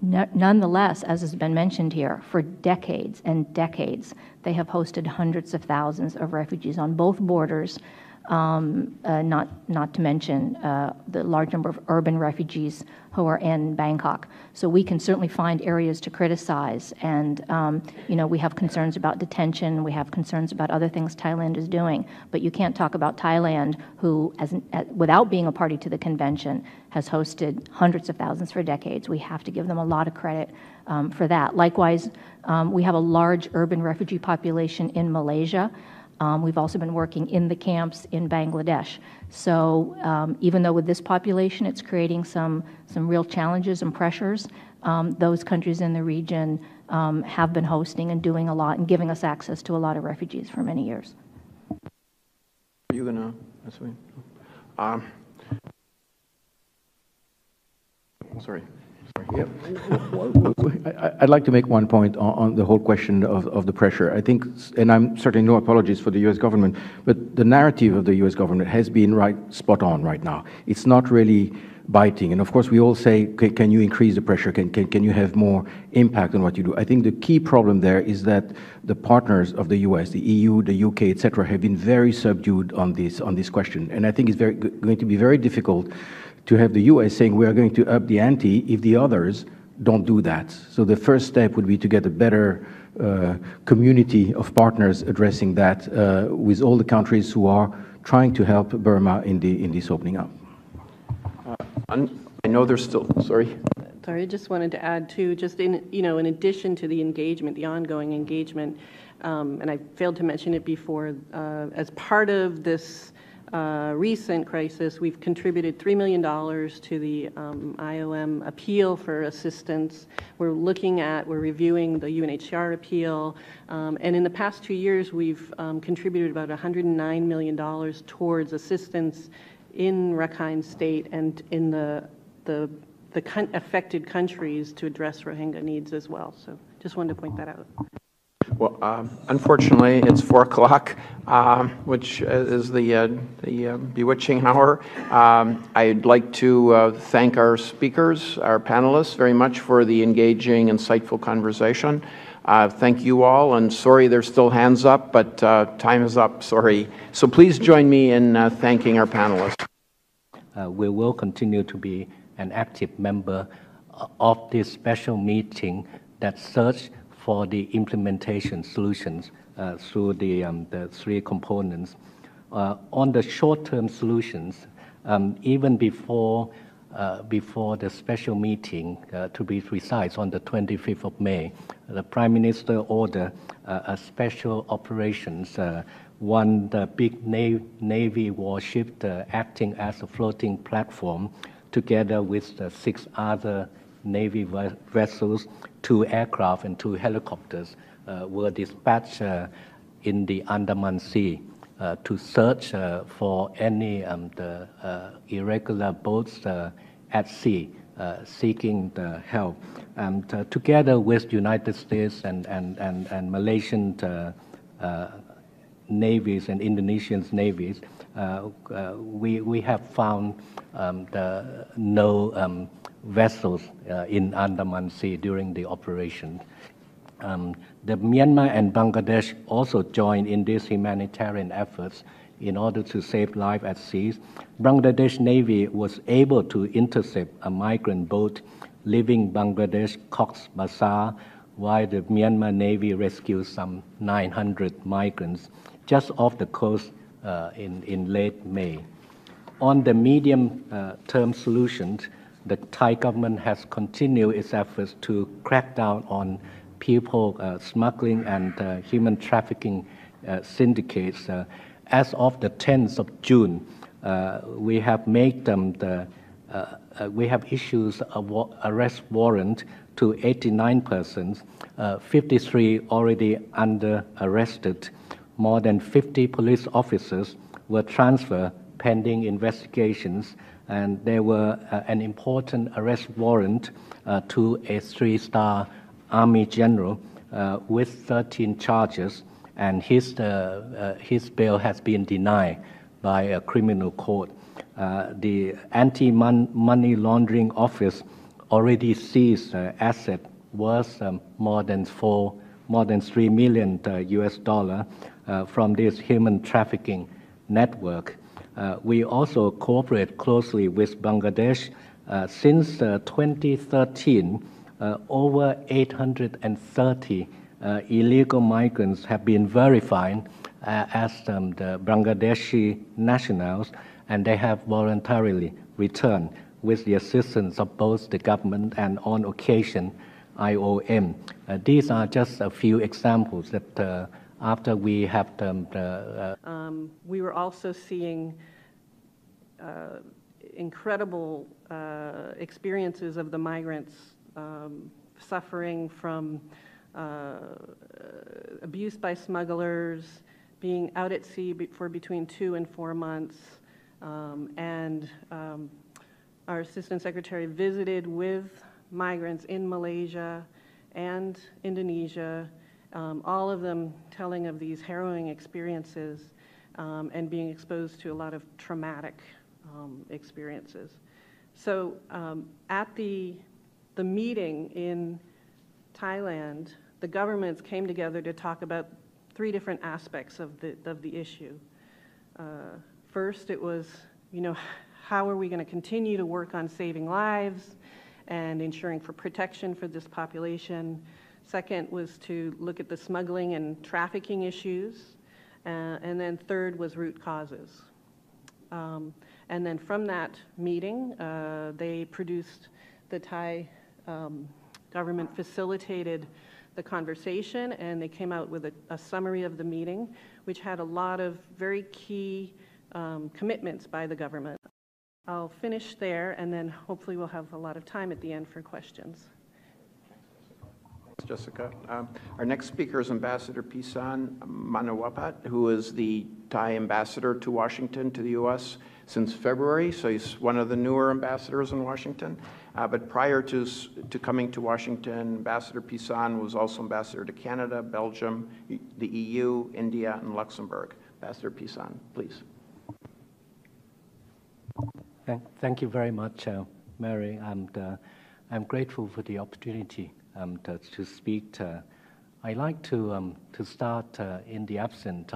Nonetheless, as has been mentioned here, for decades and decades, they have hosted hundreds of thousands of refugees on both borders, not to mention the large number of urban refugees who are in Bangkok. So we can certainly find areas to criticize, and we have concerns about detention, we have concerns about other things Thailand is doing, but you can't talk about Thailand, who, without being a party to the convention, has hosted hundreds of thousands for decades. We have to give them a lot of credit for that. Likewise, we have a large urban refugee population in Malaysia. We've also been working in the camps in Bangladesh. So even though with this population it's creating some real challenges and pressures, those countries in the region have been hosting and doing a lot and giving us access to a lot of refugees for many years. Are you going to? That's me. Sorry. Yeah. I'd like to make one point on the whole question of the pressure. I think, and I'm certainly no apologies for the U.S. government, but the narrative of the U.S. government has been spot on right now. It's not really biting. And of course, we all say, can you increase the pressure? Can you have more impact on what you do? I think the key problem there is that the partners of the U.S., the EU, the UK, etc., have been very subdued on this question. And I think it's going to be very difficult to have the U.S. saying we are going to up the ante if the others don't do that. So the first step would be to get a better community of partners addressing that with all the countries who are trying to help Burma in this opening up. I know there's still, sorry. Sorry, I just wanted to add too, just in addition to the engagement, the ongoing engagement, and I failed to mention it before, as part of this recent crisis, we've contributed $3 million to the IOM appeal for assistance. We're reviewing the UNHCR appeal, and in the past 2 years, we've contributed about $109 million towards assistance in Rakhine State and in the affected countries to address Rohingya needs as well. So just wanted to point that out. Well, unfortunately, it's 4 o'clock, which is the bewitching hour. I'd like to thank our speakers, our panelists, very much for the engaging, insightful conversation. Thank you all, and sorry there's still hands up, but time is up, sorry. So please join me in thanking our panelists. We will continue to be an active member of this special meeting that search for the implementation solutions through the 3 components. On the short-term solutions, even before the special meeting, to be precise, on the 25th of May, the Prime Minister ordered a special operations, the big Navy warship acting as a floating platform, together with the 6 other Navy vessels, 2 aircraft and 2 helicopters were dispatched in the Andaman Sea to search for any irregular boats at sea seeking the help. Together with United States and Malaysian navies and Indonesian navies, we have found no vessels in Andaman Sea during the operation. The Myanmar and Bangladesh also joined in these humanitarian efforts in order to save lives at sea. Bangladesh Navy was able to intercept a migrant boat leaving Bangladesh Cox's Bazar, while the Myanmar Navy rescued some 900 migrants just off the coast in late May. On the medium-term solutions, the Thai government has continued its efforts to crack down on people smuggling and human trafficking syndicates. As of the 10th of June, we have made them we have issued an arrest warrant to 89 persons, 53 already under arrested. More than 50 police officers were transferred pending investigations, and there were an important arrest warrant to a 3-star Army general with 13 charges, and his bail has been denied by a criminal court. The anti-money laundering office already seized asset worth more than $3 million US dollar from this human trafficking network. We also cooperate closely with Bangladesh. Since 2013, over 830 illegal migrants have been verified as the Bangladeshi nationals, and they have voluntarily returned with the assistance of both the government and, on occasion, IOM. These are just a few examples that after we have we were also seeing incredible experiences of the migrants suffering from abuse by smugglers, being out at sea for between 2 and 4 months, and our Assistant Secretary visited with migrants in Malaysia and Indonesia, all of them telling of these harrowing experiences and being exposed to a lot of traumatic experiences. So at the meeting in Thailand, the governments came together to talk about three different aspects of the issue. First, it was, how are we going to continue to work on saving lives and ensuring for protection for this population? Second was to look at the smuggling and trafficking issues. And then third was root causes. And then from that meeting, they produced, the Thai government facilitated the conversation, and they came out with a summary of the meeting, which had a lot of very key commitments by the government. I'll finish there, and then hopefully we'll have a lot of time at the end for questions. Thanks, Jessica. Our next speaker is Ambassador Pisan Manawapat, who is the Thai ambassador to Washington, to the U.S. since February, so he's one of the newer ambassadors in Washington. But prior to coming to Washington, Ambassador Pisan was also ambassador to Canada, Belgium, the EU, India, and Luxembourg. Ambassador Pisan, please. Thank you very much, Mary. I'm grateful for the opportunity to speak. I'd like to start in the absence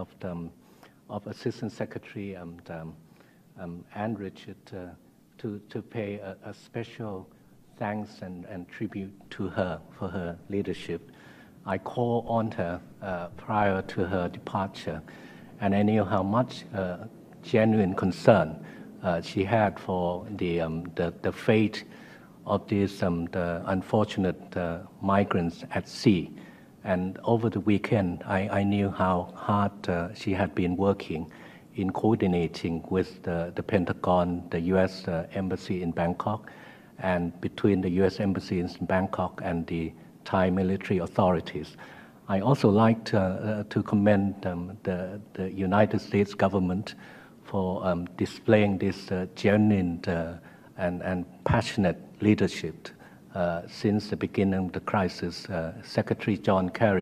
of Assistant Secretary Ann Richard to pay a special thanks and tribute to her for her leadership. I called on her prior to her departure, and I knew how much genuine concern she had for the fate of these the unfortunate migrants at sea. And over the weekend, I knew how hard she had been working in coordinating with the Pentagon, the U.S. Embassy in Bangkok, and between the U.S. Embassy in Bangkok and the Thai military authorities. I also like to commend the United States government for displaying this genuine and passionate leadership since the beginning of the crisis. Secretary John Kerry.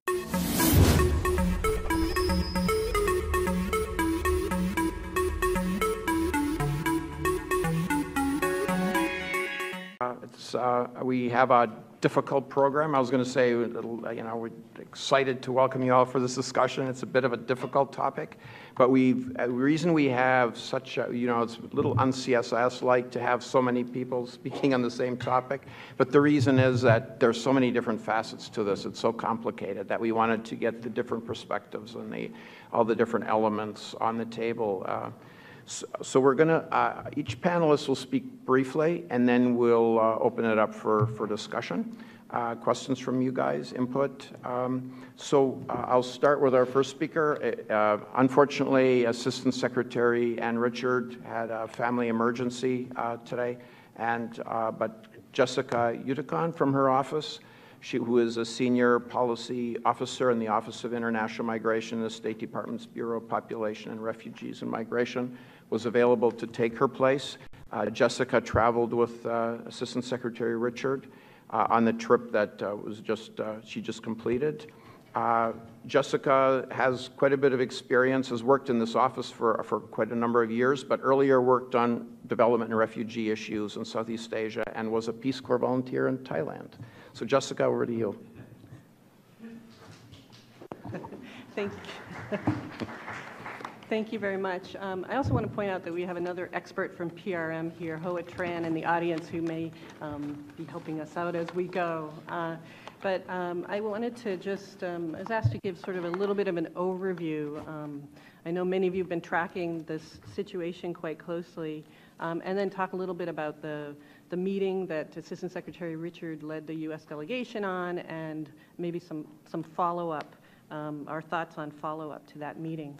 We have a difficult program. I was going to say, we're excited to welcome you all for this discussion. It's a bit of a difficult topic, but the reason we have such a, it's a little un-CSS-like to have so many people speaking on the same topic, but the reason is that there's so many different facets to this. It's so complicated that we wanted to get the different perspectives and all the different elements on the table. So we're going to, each panelist will speak briefly, and then we'll open it up for discussion. Questions from you guys, input. I'll start with our first speaker. Unfortunately, Assistant Secretary Ann Richard had a family emergency today, but Jessica Uticon from her office, who is a senior policy officer in the Office of International Migration in the State Department's Bureau of Population and Refugees and Migration, was available to take her place. Jessica traveled with Assistant Secretary Richard on the trip that she just completed. Jessica has quite a bit of experience, has worked in this office for quite a number of years, but earlier worked on development and refugee issues in Southeast Asia and was a Peace Corps volunteer in Thailand. So Jessica, over to you. Thank you very much. I also want to point out that we have another expert from PRM here, Hoa Tran, in the audience who may be helping us out as we go. But I wanted to just, I was asked to give sort of a little bit of an overview. I know many of you have been tracking this situation quite closely, and then talk a little bit about the meeting that Assistant Secretary Richard led the U.S. delegation on, and maybe some follow-up, our thoughts on follow-up to that meeting.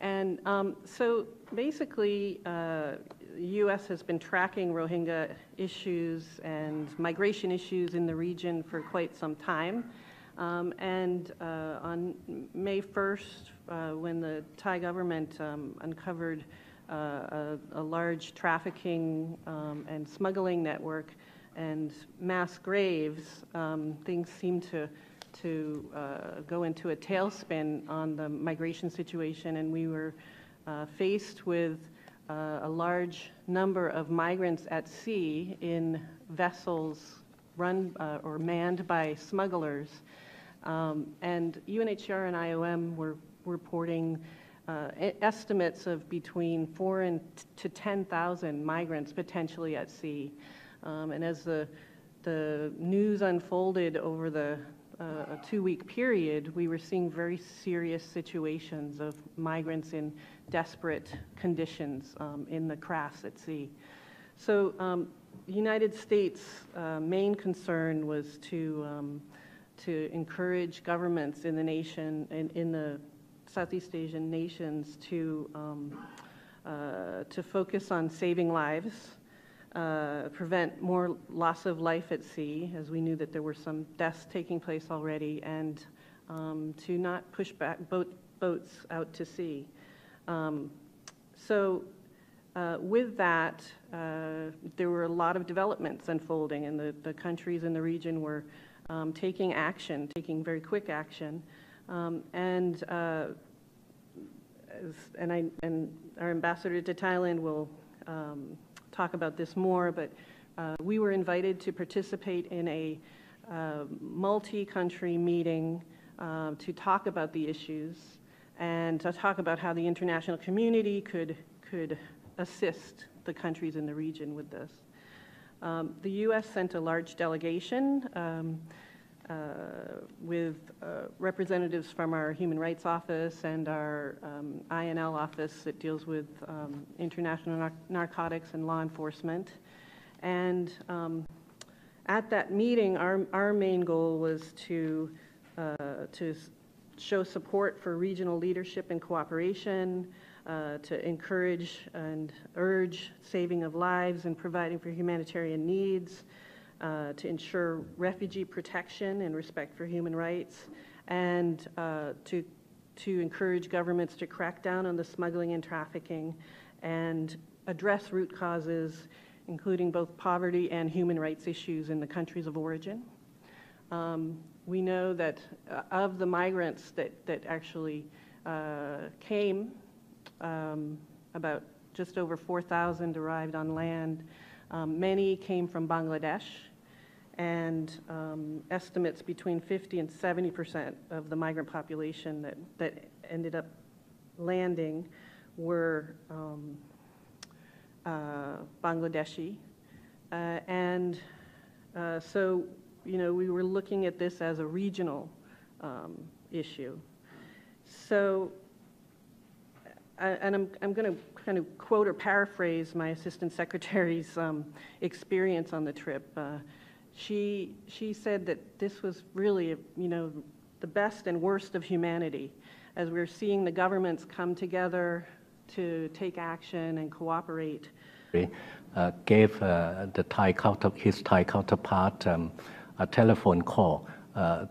And so basically, the U.S. has been tracking Rohingya issues and migration issues in the region for quite some time. And on May 1st, when the Thai government uncovered a large trafficking and smuggling network, mass graves, things seem to go into a tailspin on the migration situation, and we were faced with a large number of migrants at sea in vessels run or manned by smugglers. And UNHCR and IOM were reporting estimates of between 4,000 to 10,000 migrants potentially at sea. And as the news unfolded over a 2-week period, we were seeing very serious situations of migrants in desperate conditions in the crafts at sea. So the United States' main concern was to encourage governments in the nation, in the Southeast Asian nations, to focus on saving lives, prevent more loss of life at sea, as we knew that there were some deaths taking place already, and to not push back boats out to sea. With that, there were a lot of developments unfolding, and the countries in the region were taking action, taking very quick action. And our ambassador to Thailand will talk about this more, but we were invited to participate in a multi-country meeting to talk about the issues and to talk about how the international community could assist the countries in the region with this. The U.S. sent a large delegation with representatives from our Human Rights Office and our INL office that deals with international narcotics and law enforcement. And at that meeting, our main goal was to show support for regional leadership and cooperation, to encourage and urge saving of lives and providing for humanitarian needs, to ensure refugee protection and respect for human rights, and to encourage governments to crack down on the smuggling and trafficking and address root causes, including both poverty and human rights issues in the countries of origin. We know that of the migrants that actually came, about just over 4,000 arrived on land. Many came from Bangladesh, and estimates between 50% and 70% of the migrant population that ended up landing were Bangladeshi. So, we were looking at this as a regional issue. So, and I'm going to kind of quote or paraphrase my assistant secretary's experience on the trip. She said that this was really, the best and worst of humanity, as we're seeing the governments come together to take action and cooperate. Gave his Thai counterpart a telephone call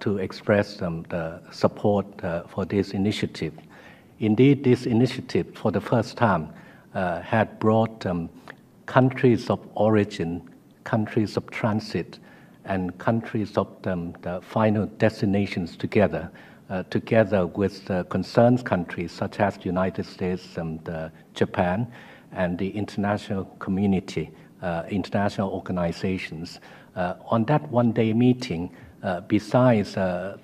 to express the support for this initiative. Indeed, this initiative, for the first time, had brought countries of origin, countries of transit, and countries of the final destinations together with concerned countries such as the United States and Japan and the international community, international organizations. On that one-day meeting, besides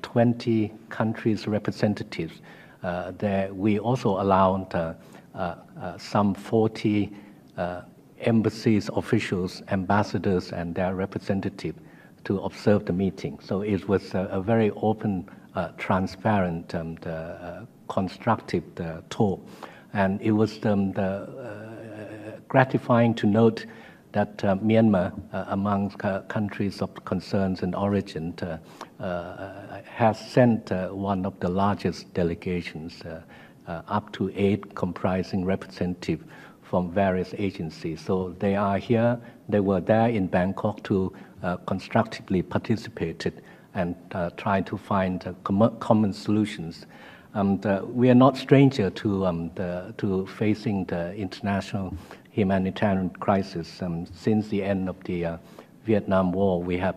20 countries' representatives, we also allowed some 40 embassies officials, ambassadors, and their representatives to observe the meeting. So it was a very open, transparent, and constructive talk. And it was gratifying to note that Myanmar, among countries of concerns and origin, has sent one of the largest delegations, up to 8 comprising representatives from various agencies. So they are here, they were there in Bangkok to constructively participate and try to find common solutions. We are not stranger to facing the international humanitarian crisis. Since the end of the Vietnam War, we have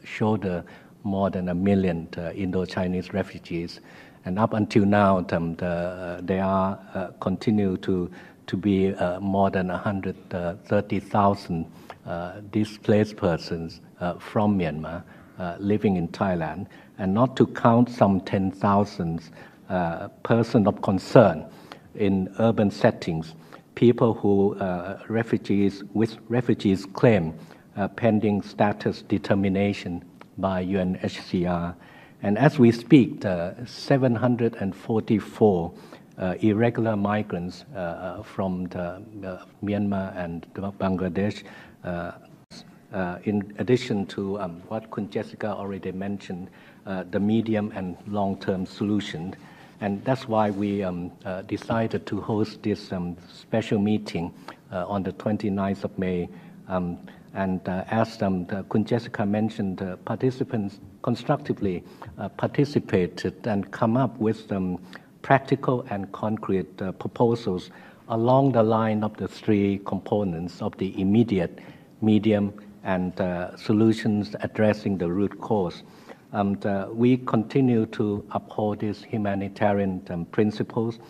shouldered more than 1 million Indochinese refugees. And up until now, they are continue to be more than 130,000 displaced persons from Myanmar living in Thailand, and not to count some 10,000 persons of concern in urban settings, people who refugees claim pending status determination by UNHCR. And as we speak, 744 irregular migrants from Myanmar and Bangladesh, in addition to what Kun Jessica already mentioned, the medium and long-term solution. And that's why we decided to host this special meeting on the 29th of May. As Kun Jessica mentioned, participants constructively participated and come up with practical and concrete proposals along the line of the three components of the immediate, medium, and solutions addressing the root cause. We continue to uphold these humanitarian principles